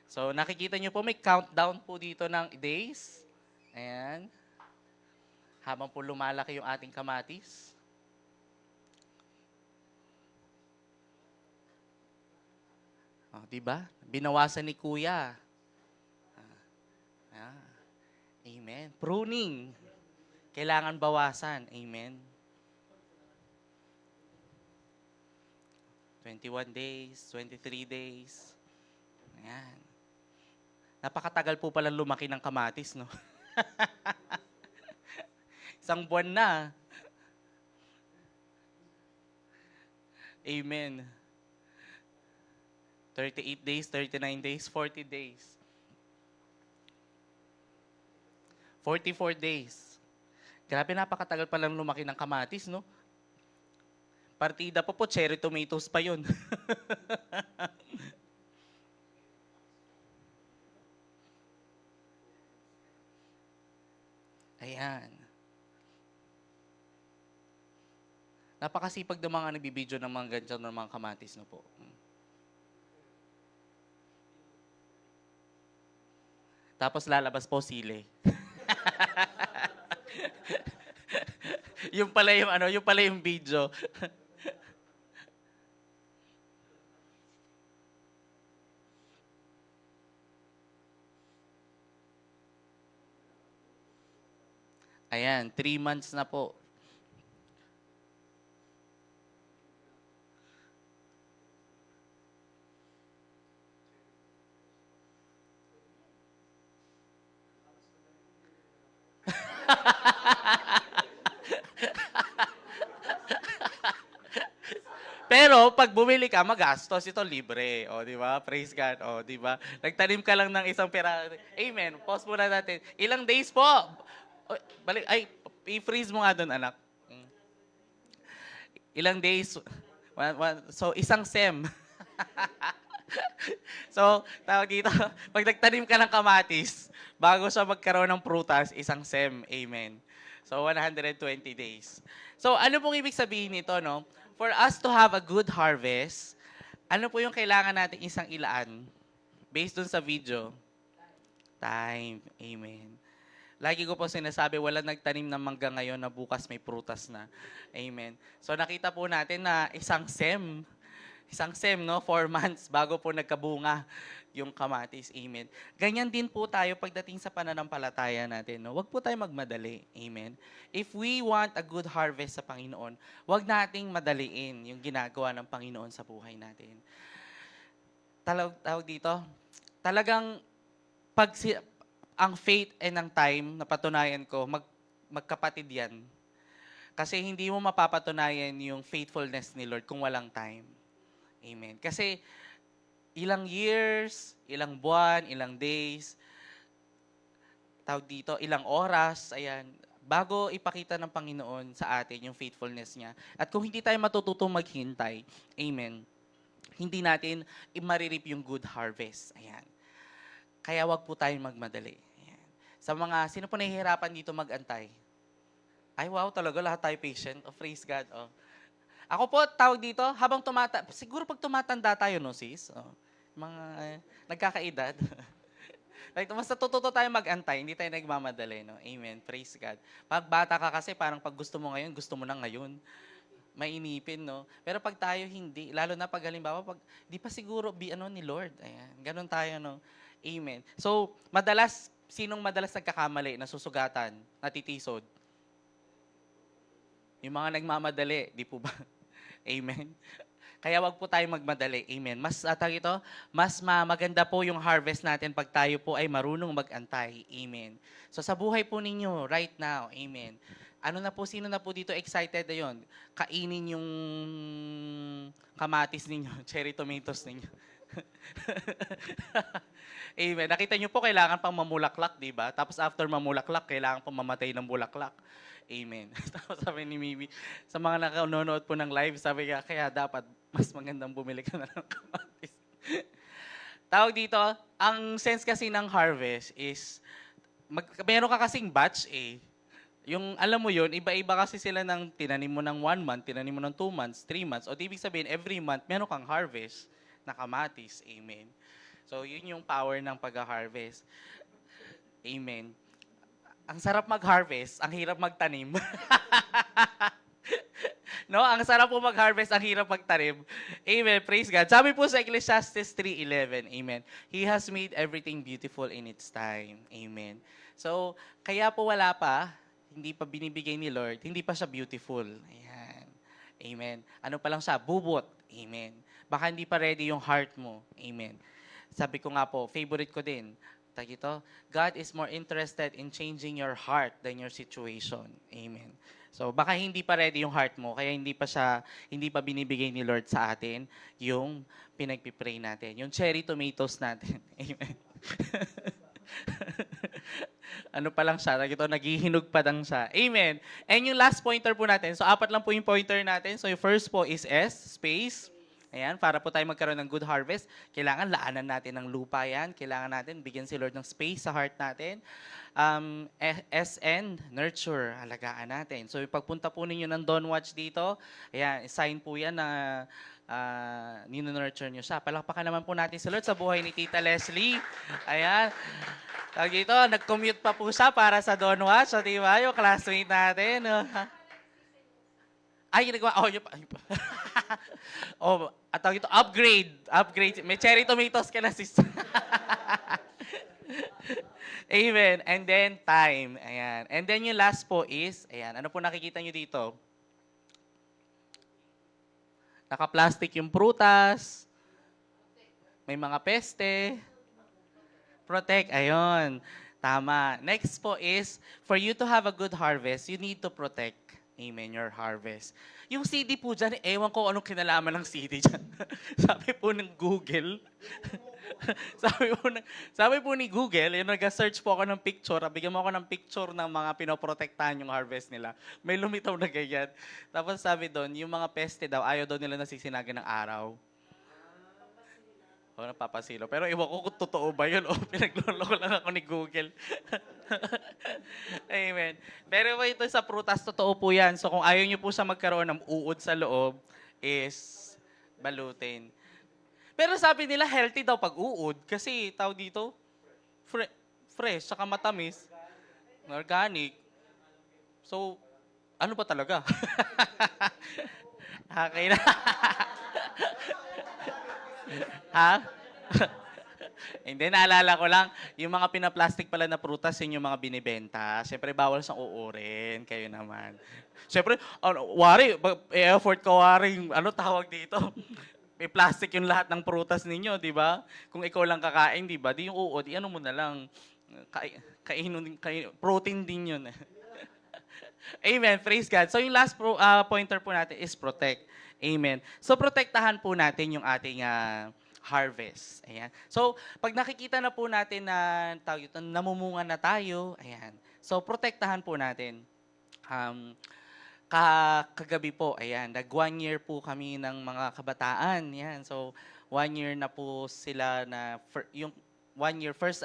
So nakikita nyo po may countdown po dito ng days. Ayan. Habang po lumalaki yung ating kamatis. Oh, di ba? Binawasan ni Kuya. Amen. Pruning. Kailangan bawasan. Amen. 21 days, 23 days. Ayan. Napakatagal po palang lumaki ng kamatis, no? Isang buwan na. Amen. 38 days, 39 days, 40 days. 44 days. Grabe, napakatagal palang lumaki ng kamatis, no? Partida po cherry tomatoes pa yun. Ayan. Napakasipag ng mga nagbibideo ng mga ganyan ng mga kamatis, no po. Tapos lalabas po sili. Yung pala yung video. Ayan, 3 months na po. Pero pag bumili ka, magastos. Ito libre. O, di ba? Praise God. O, di ba? Nagtanim ka lang ng isang pera. Amen. Pause muna natin. Ilang days po? O, balik. Ay, i-freeze mo nga doon, anak. Ilang days? So, isang SEM. So, tawag dito, pag nagtanim ka ng kamatis, bago siya magkaroon ng prutas, isang SEM. Amen. So, 120 days. So, ano pong ibig sabihin nito, no? For us to have a good harvest, ano po yung kailangan natin isang ilaan? Based dun sa video. Time. Amen. Lagi ko po sinasabi, wala nagtanim ng mangga ngayon na bukas may prutas na. Amen. So nakita po natin na isang SEM, no? 4 months bago po nagkabunga yung kamatis. Amen. Ganyan din po tayo pagdating sa pananampalataya natin, no? Huwag po tayo magmadali. Amen. If we want a good harvest sa Panginoon, huwag nating madaliin yung ginagawa ng Panginoon sa buhay natin. Tawag dito, talagang ang faith and ang time, napatunayan ko, magkapatid yan. Kasi hindi mo mapapatunayan yung faithfulness ni Lord kung walang time. Amen. Kasi ilang years, ilang buwan, ilang days, tawag dito, ilang oras, ayan, bago ipakita ng Panginoon sa atin yung faithfulness niya. At kung hindi tayo matututong maghintay, amen, hindi natin maririp yung good harvest. Ayan. Kaya wag po tayong magmadali. Ayan. Sa mga, sino po nahihirapan dito magantay? Ay, wow, talaga lahat tayo patient. Oh, praise God. Oh. Ako po, tawag dito, habang siguro pag tumatanda tayo, no, sis? Oh, mga nagkakaedad. Like, mas natututo tayo mag-antay, hindi tayo nagmamadali, no? Amen. Praise God. Pag bata ka kasi, parang pag gusto mo ngayon, gusto mo na ngayon. Mainipin, no? Pero pag tayo hindi, lalo na pag halimbawa, di pa siguro ni Lord. Ayan, ganun tayo, no? Amen. So, sinong madalas nagkakamali, nasusugatan, natitisod? Yung mga nagmamadali, di po ba? Amen. Kaya wag po tayong magmadali. Amen. Maganda po yung harvest natin pag tayo po ay marunong magantay. Amen. So sa buhay po ninyo right now, amen. Sino na po dito excited na yun? Kainin yung kamatis ninyo, cherry tomatoes ninyo. Amen. Nakita niyo po, kailangan pang mamulaklak, di ba? Tapos after mamulaklak, kailangan pang mamatay ng bulaklak. Amen. Tapos sabi ni Mimi, sa mga nanonood po ng live, sabi niya, kaya dapat mas magandang bumili ka na ng kamatis. Tawag dito, ang sense kasi ng harvest is, meron ka kasing batch eh. Yung alam mo yun, iba-iba kasi sila ng tinanim mo ng 1 month, tinanim mo ng 2 months, 3 months. O ibig sabihin, every month, meron kang harvest na kamatis. Amen. So, yun yung power ng pag-harvest. Amen. Ang sarap mag-harvest, ang hirap magtanim. No, ang sarap po mag-harvest, ang hirap magtanim. Amen. Praise God. Sabi po sa Ecclesiastes 3:11, amen. He has made everything beautiful in its time. Amen. So, kaya po wala pa, hindi pa binibigay ni Lord, hindi pa siya beautiful. Ayan. Amen. Ano pa lang siya? Bubot. Amen. Baka hindi pa ready yung heart mo. Amen. Sabi ko nga po, favorite ko din. Ito, God is more interested in changing your heart than your situation. Amen. So baka hindi pa ready yung heart mo, kaya hindi pa binibigay ni Lord sa atin yung pinagpipray natin, yung cherry tomatoes natin. Amen. Ano pa lang siya, naghihinog pa lang siya. Amen. And yung last pointer po natin, so 4 lang po yung pointer natin. So yung first po is S, space. Ayan, para po tayo magkaroon ng good harvest, kailangan laanan natin ng lupa yan. Kailangan natin bigyan si Lord ng space sa heart natin. SN, nurture, alagaan natin. So, pagpunta po ninyo ng Don't Watch dito, ayan, sign po yan na nino-nurture nyo siya. Palakpakan naman po natin si Lord sa buhay ni Tita Leslie. Ayan. Tawag dito, nag-commute pa po siya para sa Don't Watch. So, di ba, yung classmate natin. Ay, ginagawa. At ito, upgrade. May cherry tomatoes ka na, sis. Amen. And then, time. Ayan. And then yung last po is, ayan, ano po nakikita nyo dito? Naka-plastic yung prutas. May mga peste. Protect. Ayun. Tama. Next po is, for you to have a good harvest, you need to protect. Amen, your harvest. Yung CD po dyan, ewan ko anong kinalaman ng CD dyan. Sabi po ng Google, sabi po ni Google, yung nag-search po ako ng picture, bigyan mo ako ng picture ng mga pinoprotektahan yung harvest nila. May lumitaw na ganyan. Tapos sabi doon, yung mga peste daw, ayaw daw nila nasisinagan ng araw. O, napapasilo. Pero iwan ko kung totoo ba yun o pinagloloko lang ako ni Google. Amen. Pero ito sa prutas, totoo po yan. So kung ayaw nyo po siya magkaroon ng uod sa loob, is balutin. Pero sabi nila healthy daw pag uod kasi tao dito, fresh, saka matamis, organic. So, ano ba talaga? Okay na. Ha? Hindi, naalala ko lang, yung mga pinaplastic pala na prutas, yun yung mga binibenta. Siyempre, bawal siyang uurin. Kayo naman. Siyempre, effort ka, wari, tawag dito? May plastic yung lahat ng prutas ninyo, di ba? Kung ikaw lang kakain, di ba? Di yung uod, ano mo na lang. Protein din yun. Amen. Praise God. So, yung last pointer po natin is protect. Amen. So, protektahan po natin yung ating harvest. Ayan. So, pag nakikita na po natin na namumunga na tayo, ayan. So, protektahan po natin. Kagabi po, ayan, nag 1 year po kami ng mga kabataan. Ayan. So, 1 year na po sila na, yung 1 year, first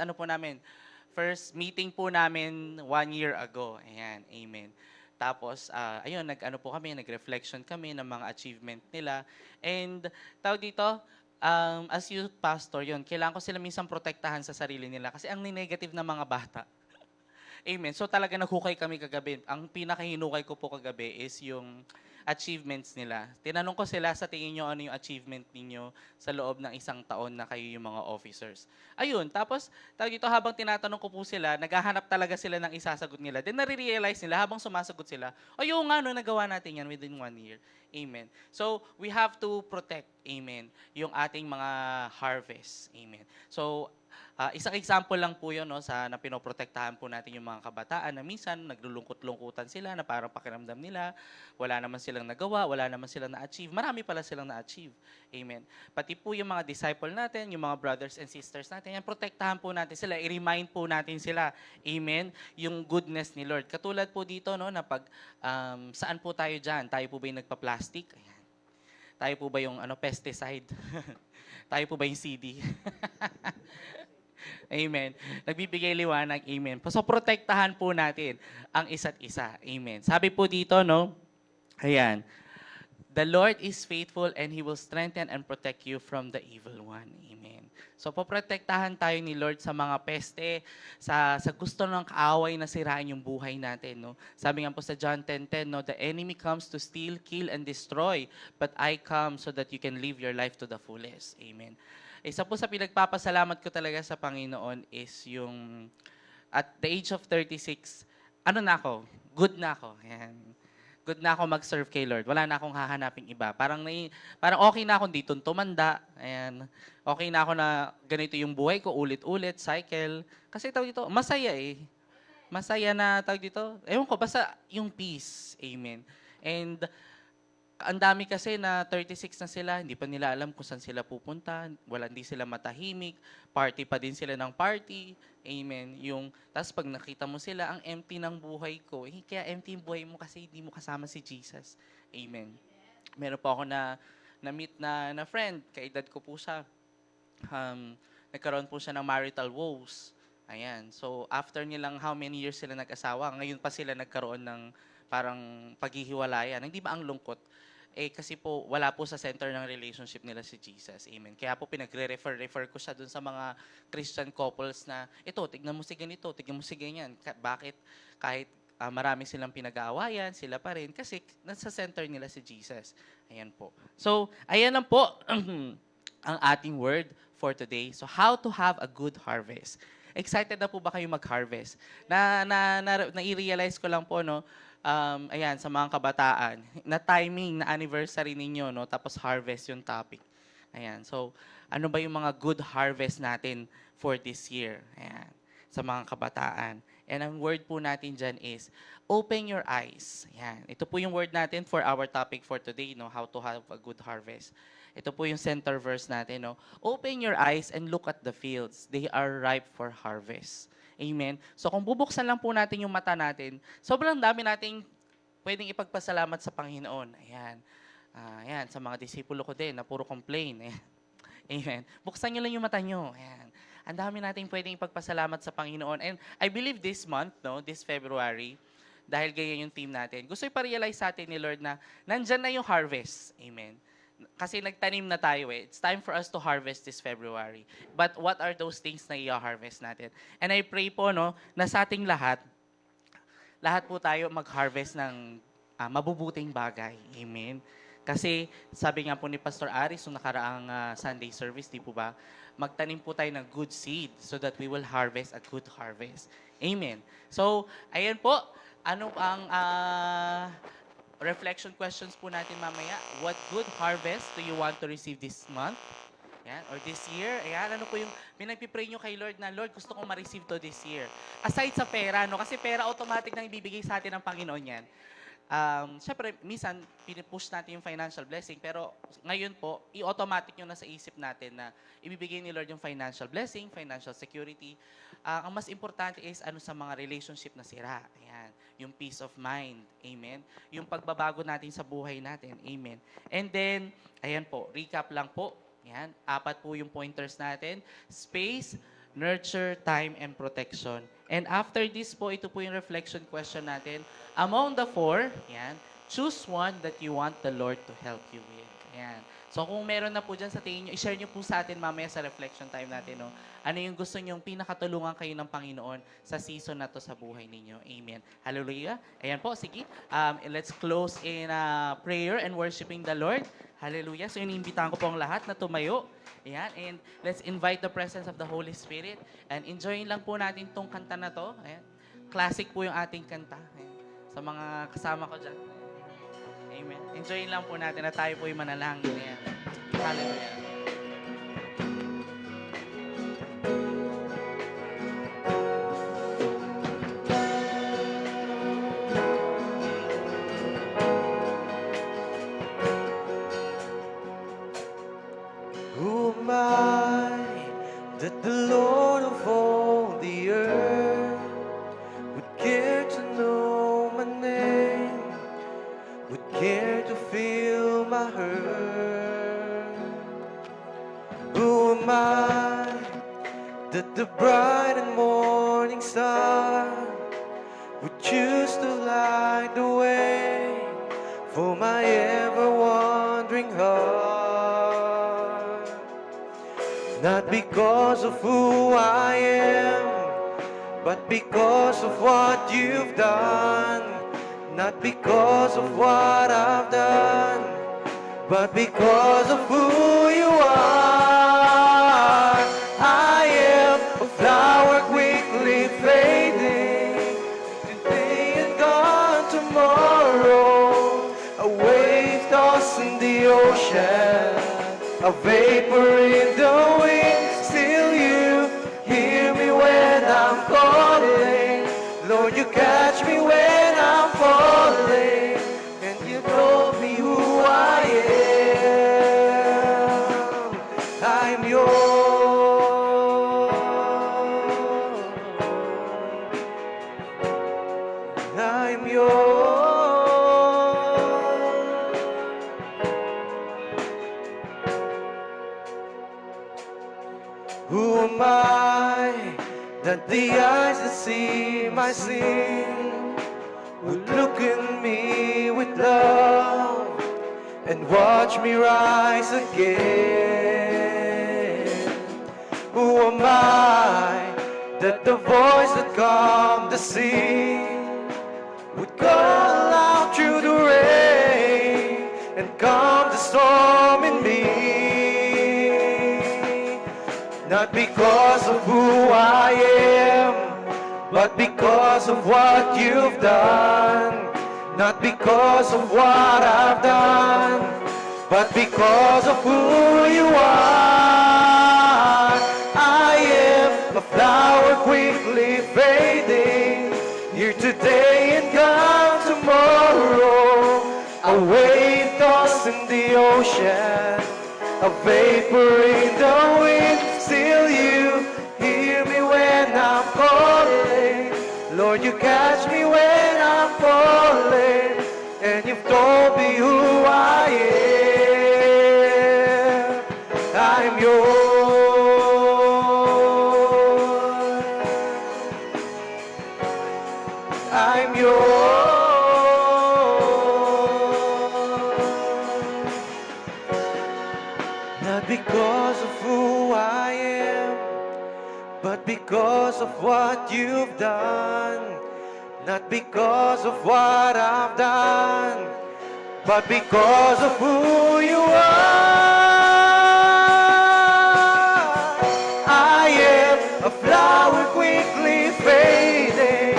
first meeting po namin 1 year ago. Ayan. Amen. Tapos, ayun, nag-reflection kami ng mga achievement nila. And, tawag dito, as youth pastor, yun, kailangan ko sila minsan protektahan sa sarili nila kasi ang negative na mga bata. Amen. So talaga naghukay kami kagabi. Ang pinakahinukay ko po kagabi is yung achievements nila. Tinanong ko sila sa tingin nyo ano yung achievement ninyo sa loob ng isang taon na kayo yung mga officers. Ayun, tapos tawag dito habang tinatanong ko po sila, naghahanap talaga sila ng isasagot nila. Then nare-realize nila habang sumasagot sila, ayun nga no, nagawa natin yan within 1 year. Amen. So, we have to protect, amen, yung ating mga harvest. Amen. So, isang example lang po yun no, na pinoprotektahan po natin yung mga kabataan na minsan naglulungkot-lungkutan sila na parang pakiramdam nila, wala naman silang nagawa, wala naman silang na-achieve. Marami pala silang na-achieve. Amen. Pati po yung mga disciple natin, yung mga brothers and sisters natin, yan, protektahan po natin sila, i-remind po natin sila, amen, yung goodness ni Lord. Katulad po dito, no, na pag saan po tayo dyan? Tayo po ba yung nagpa-plastic? Ayan. Tayo po ba yung pesticide? Tayo po ba yung CD? Amen. Nagbibigay liwanag. Amen. So, protektahan po natin ang isa't isa. Amen. Sabi po dito, no? Ayan. The Lord is faithful and He will strengthen and protect you from the evil one. Amen. So, poprotektahan tayo ni Lord sa mga peste, sa gusto ng kaaway na sirain yung buhay natin. No? Sabi nga po sa John 10:10, no, the enemy comes to steal, kill, and destroy, but I come so that you can live your life to the fullest. Amen. Isa po sa pinagpapasalamat ko talaga sa Panginoon is yung at the age of 36, ano na ako? Good na ako. Ayan. Good na ako mag-serve kay Lord. Wala na akong hahanaping iba. Parang okay na akong dito tumanda. Ayan. Okay na ako na ganito yung buhay ko, ulit-ulit, cycle. Kasi tawag dito, masaya eh. Masaya na tawag dito. Ewan ko, basta yung peace. Amen. And ang dami kasi na 36 na sila, hindi pa nila alam kung saan sila pupunta, hindi sila matahimik, party pa din sila ng party, amen. Tapos pag nakita mo sila, ang empty ng buhay ko, kaya empty yung buhay mo kasi hindi mo kasama si Jesus, amen. Meron po ako na-meet na friend, kaedad ko po siya, nagkaroon po siya ng marital woes, ayan. So after nilang how many years sila nag-asawa, ngayon pa sila nagkaroon ng parang paghihiwalayan. Hindi ba ang lungkot? Kasi po, wala po sa center ng relationship nila si Jesus. Amen. Kaya po pinagre-refer ko siya dun sa mga Christian couples na, tignan mo si ganito, tignan mo si ganyan. Bakit kahit marami silang pinag-aawayan, sila pa rin, kasi nasa center nila si Jesus. Ayan po. So, ayan lang po ang ating word for today. So, how to have a good harvest. Excited na po ba kayo mag-harvest? Na-realize ko lang po, no, ayan, sa mga kabataan, na timing, na anniversary ninyo, no? Tapos harvest yung topic. Ayan, so, ano ba yung mga good harvest natin for this year? Ayan, sa mga kabataan. And ang word po natin dyan is, open your eyes. Ayan, ito po yung word natin for our topic for today, no? How to have a good harvest. Ito po yung center verse natin, no? Open your eyes and look at the fields. They are ripe for harvest. Amen. So kung bubuksan lang po natin yung mata natin, sobrang dami nating pwedeng ipagpasalamat sa Panginoon. Ayan. Ayan, sa mga disipulo ko din na puro complain. Ayan. Amen. Buksan nyo lang yung mata nyo. Ayan. Ang dami nating pwedeng ipagpasalamat sa Panginoon. And I believe this month, no, this February, dahil ganyan yung team natin, gusto ipa-realize sa atin ni Lord na nandyan na yung harvest. Amen. Kasi nagtanim na tayo eh. It's time for us to harvest this February. But what are those things na i-harvest natin? And I pray po, no, na sa ating lahat po tayo mag-harvest ng mabubuting bagay. Amen. Kasi sabi nga po ni Pastor Aris nung nakaraang Sunday service, di po ba, magtanim po tayo ng good seed so that we will harvest a good harvest. Amen. So, ayan po. Ano ang reflection questions po natin mamaya? What good harvest do you want to receive this month? Ayan, or this year? Ayan, ano po yung pinagpipray nyo kay Lord na, Lord, gusto kong ma-receive to this year. Aside sa pera, no? Kasi pera automatic nang ibibigay sa atin ng Panginoon yan. Siyempre, minsan, pinipush natin yung financial blessing, pero ngayon po, i-automatic nyo na sa isip natin na ibibigay ni Lord yung financial blessing, financial security. Ang mas importante is ano sa mga relationship na sira. Ayan, yung peace of mind. Amen. Yung pagbabago natin sa buhay natin. Amen. And then, ayan po, recap lang po. Ayan, 4 po yung pointers natin. Space, nurture, time, and protection. And after this po, ito po yung reflection question natin. Among the 4, yan, choose one that you want the Lord to help you with. Yan. So kung meron na po dyan sa tingin nyo, i-share nyo po sa atin mamaya sa reflection time natin. No? Ano yung gusto nyong pinakatulungan kayo ng Panginoon sa season na to sa buhay ninyo. Amen. Hallelujah. Ayan po, sige. Let's close in prayer and worshiping the Lord. Hallelujah. So iniimbitahan ko po ang lahat na tumayo. Ayan. And let's invite the presence of the Holy Spirit. And enjoyin lang po natin tong kanta na to. Ayan. Classic po yung ating kanta. Ayan. Sa mga kasama ko dyan. Amen. Enjoyin lang po natin na tayo po'y manalangin. Ayan. Hallelujah. Who am I that the Lord of all the earth would care to know my name, would care to feel my hurt? Who am I that the bright and morning star would choose to light the way for my ever-wandering heart? Not because of who I am, but because of what you've done. Not because of what I've done, but because of who you are. I am a flower quickly fading, today and gone tomorrow, a wave tossed in the ocean, a vapor in the wind. Still you hear me when I'm calling. Lord, you catch me when I'm falling, and you told me who I am. I'm yours. I'm yours. Who am I that the eyes that see my sin would look at me with love and watch me rise again? Who am I that the voice that calmed the sea would call out through the rain and calm the storm in me? Not because of who I am, but because of what you've done. Not because of what I've done, but because of who you are. I am a flower quickly fading, here today and gone tomorrow, a wave tossed in the ocean, a vapor in the wind. Still you hear me when I'm calling. Lord, you catch me when I'm falling, and you've told me who I am. I'm yours. I'm yours. Not because of who I am, but because of what you've done. Not because of what I've done, but because of who you are. I am a flower quickly fading,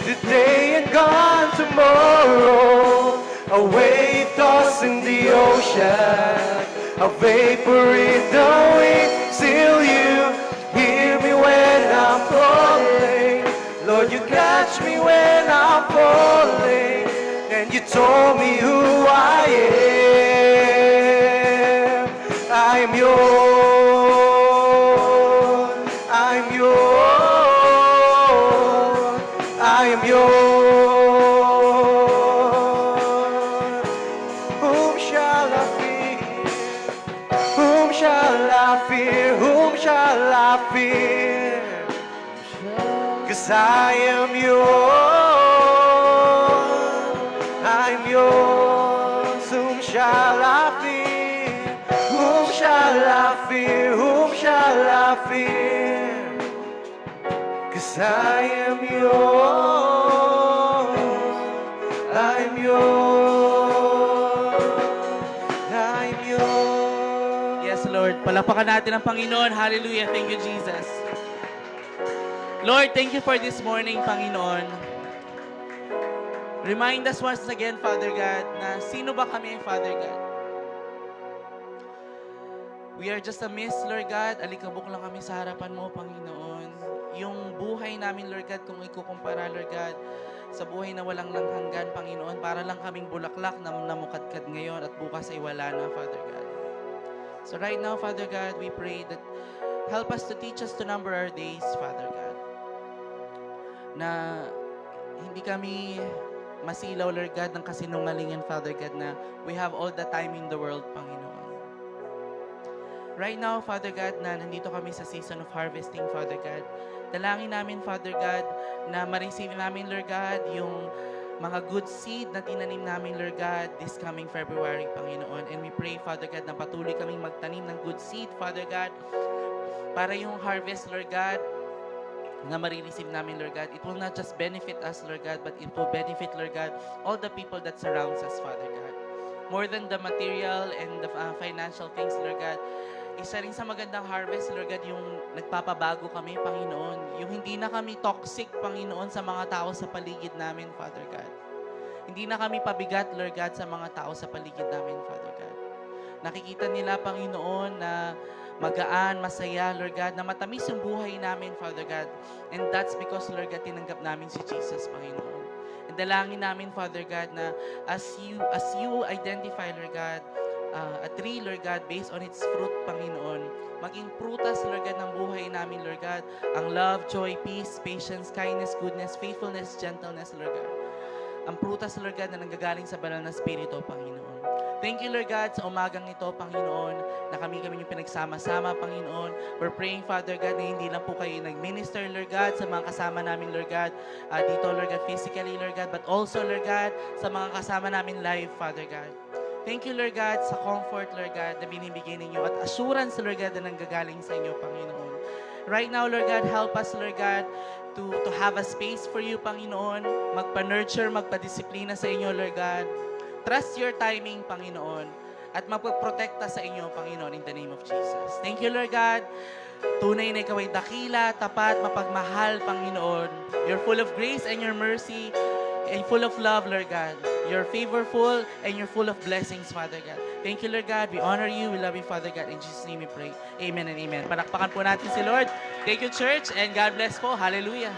today and gone tomorrow, a wave tossed in the ocean, a vapor in the wind. Still you hear me when I'm calling. Lord, you catch me when I'm falling, and you told me who I am. I'm yours. I'm yours. I'm yours. Whom shall I fear? Whom shall I fear? Whom shall I fear? 'Cause I am yours. I'm yours. Whom shall I fear? fear, 'cause I am yours. I'm yours. I'm yours. Yes, Lord. Palapakan natin ang Panginoon. Hallelujah. Thank you, Jesus. Lord, thank you for this morning, Panginoon. Remind us once again, Father God, na sino ba kami, Father God? We are just a mist, Lord God. Alikabok lang kami sa harapan mo, Panginoon. Yung buhay namin, Lord God, kung ikukumpara, Lord God, sa buhay na walang langhanggan, Panginoon, para lang kaming bulaklak na namukadkad ngayon at bukas ay wala na, Father God. So right now, Father God, we pray that help us to teach us to number our days, Father God. Na hindi kami masilaw, Lord God, ng kasinungalingan, Father God, na we have all the time in the world, Panginoon. Right now, Father God, na nandito kami sa season of harvesting, Father God, dalangin namin, Father God, na ma-receive namin, Lord God, yung mga good seed na tinanim namin, Lord God, this coming February, Panginoon. And we pray, Father God, na patuloy kaming magtanim ng good seed, Father God, para yung harvest, Lord God, na marireceive namin, Lord God, it will not just benefit us, Lord God, but it will benefit, Lord God, all the people that surrounds us, Father God. More than the material and the financial things, Lord God, isa rin sa magandang harvest, Lord God, yung nagpapabago kami, Panginoon. Yung hindi na kami toxic, Panginoon, sa mga tao sa paligid namin, Father God. Hindi na kami pabigat, Lord God, sa mga tao sa paligid namin, Father God. Nakikita nila, Panginoon, na magaan, masaya, Lord God, na matamis yung buhay namin, Father God. And that's because, Lord God, tinanggap namin si Jesus, Panginoon. And dalangin namin, Father God, na as you identify, Lord God, a tree, Lord God, based on its fruit, Panginoon, maging prutas, Lord God, ng buhay namin, Lord God, ang love, joy, peace, patience, kindness, goodness, faithfulness, gentleness, Lord God. Ang prutas, Lord God, na nanggagaling sa banal na Espiritu, Panginoon. Thank you, Lord God, sa umagang ito, Panginoon, na kami yung pinagsama-sama, Panginoon. We're praying, Father God, na hindi lang po kayo nag-minister, Lord God, sa mga kasama namin, Lord God, dito, Lord God, physically, Lord God, but also, Lord God, sa mga kasama namin live, Father God. Thank you, Lord God, sa comfort, Lord God, na binibigay ninyo at assurance, Lord God, na nanggagaling sa inyo, Panginoon. Right now, Lord God, help us, Lord God, to have a space for you, Panginoon. Magpa-nurture, magpa-disiplina sa inyo, Lord God. Trust your timing, Panginoon. At magpaprotekta sa inyo, Panginoon, in the name of Jesus. Thank you, Lord God. Tunay na ikaw ay dakila, tapat, mapagmahal, Panginoon. You're full of grace and your mercy and full of love, Lord God. You're favorful and you're full of blessings, Father God. Thank you, Lord God. We honor you. We love you, Father God. In Jesus' name we pray. Amen and amen. Palakpakan po natin si Lord. Thank you, church, and God bless po. Hallelujah.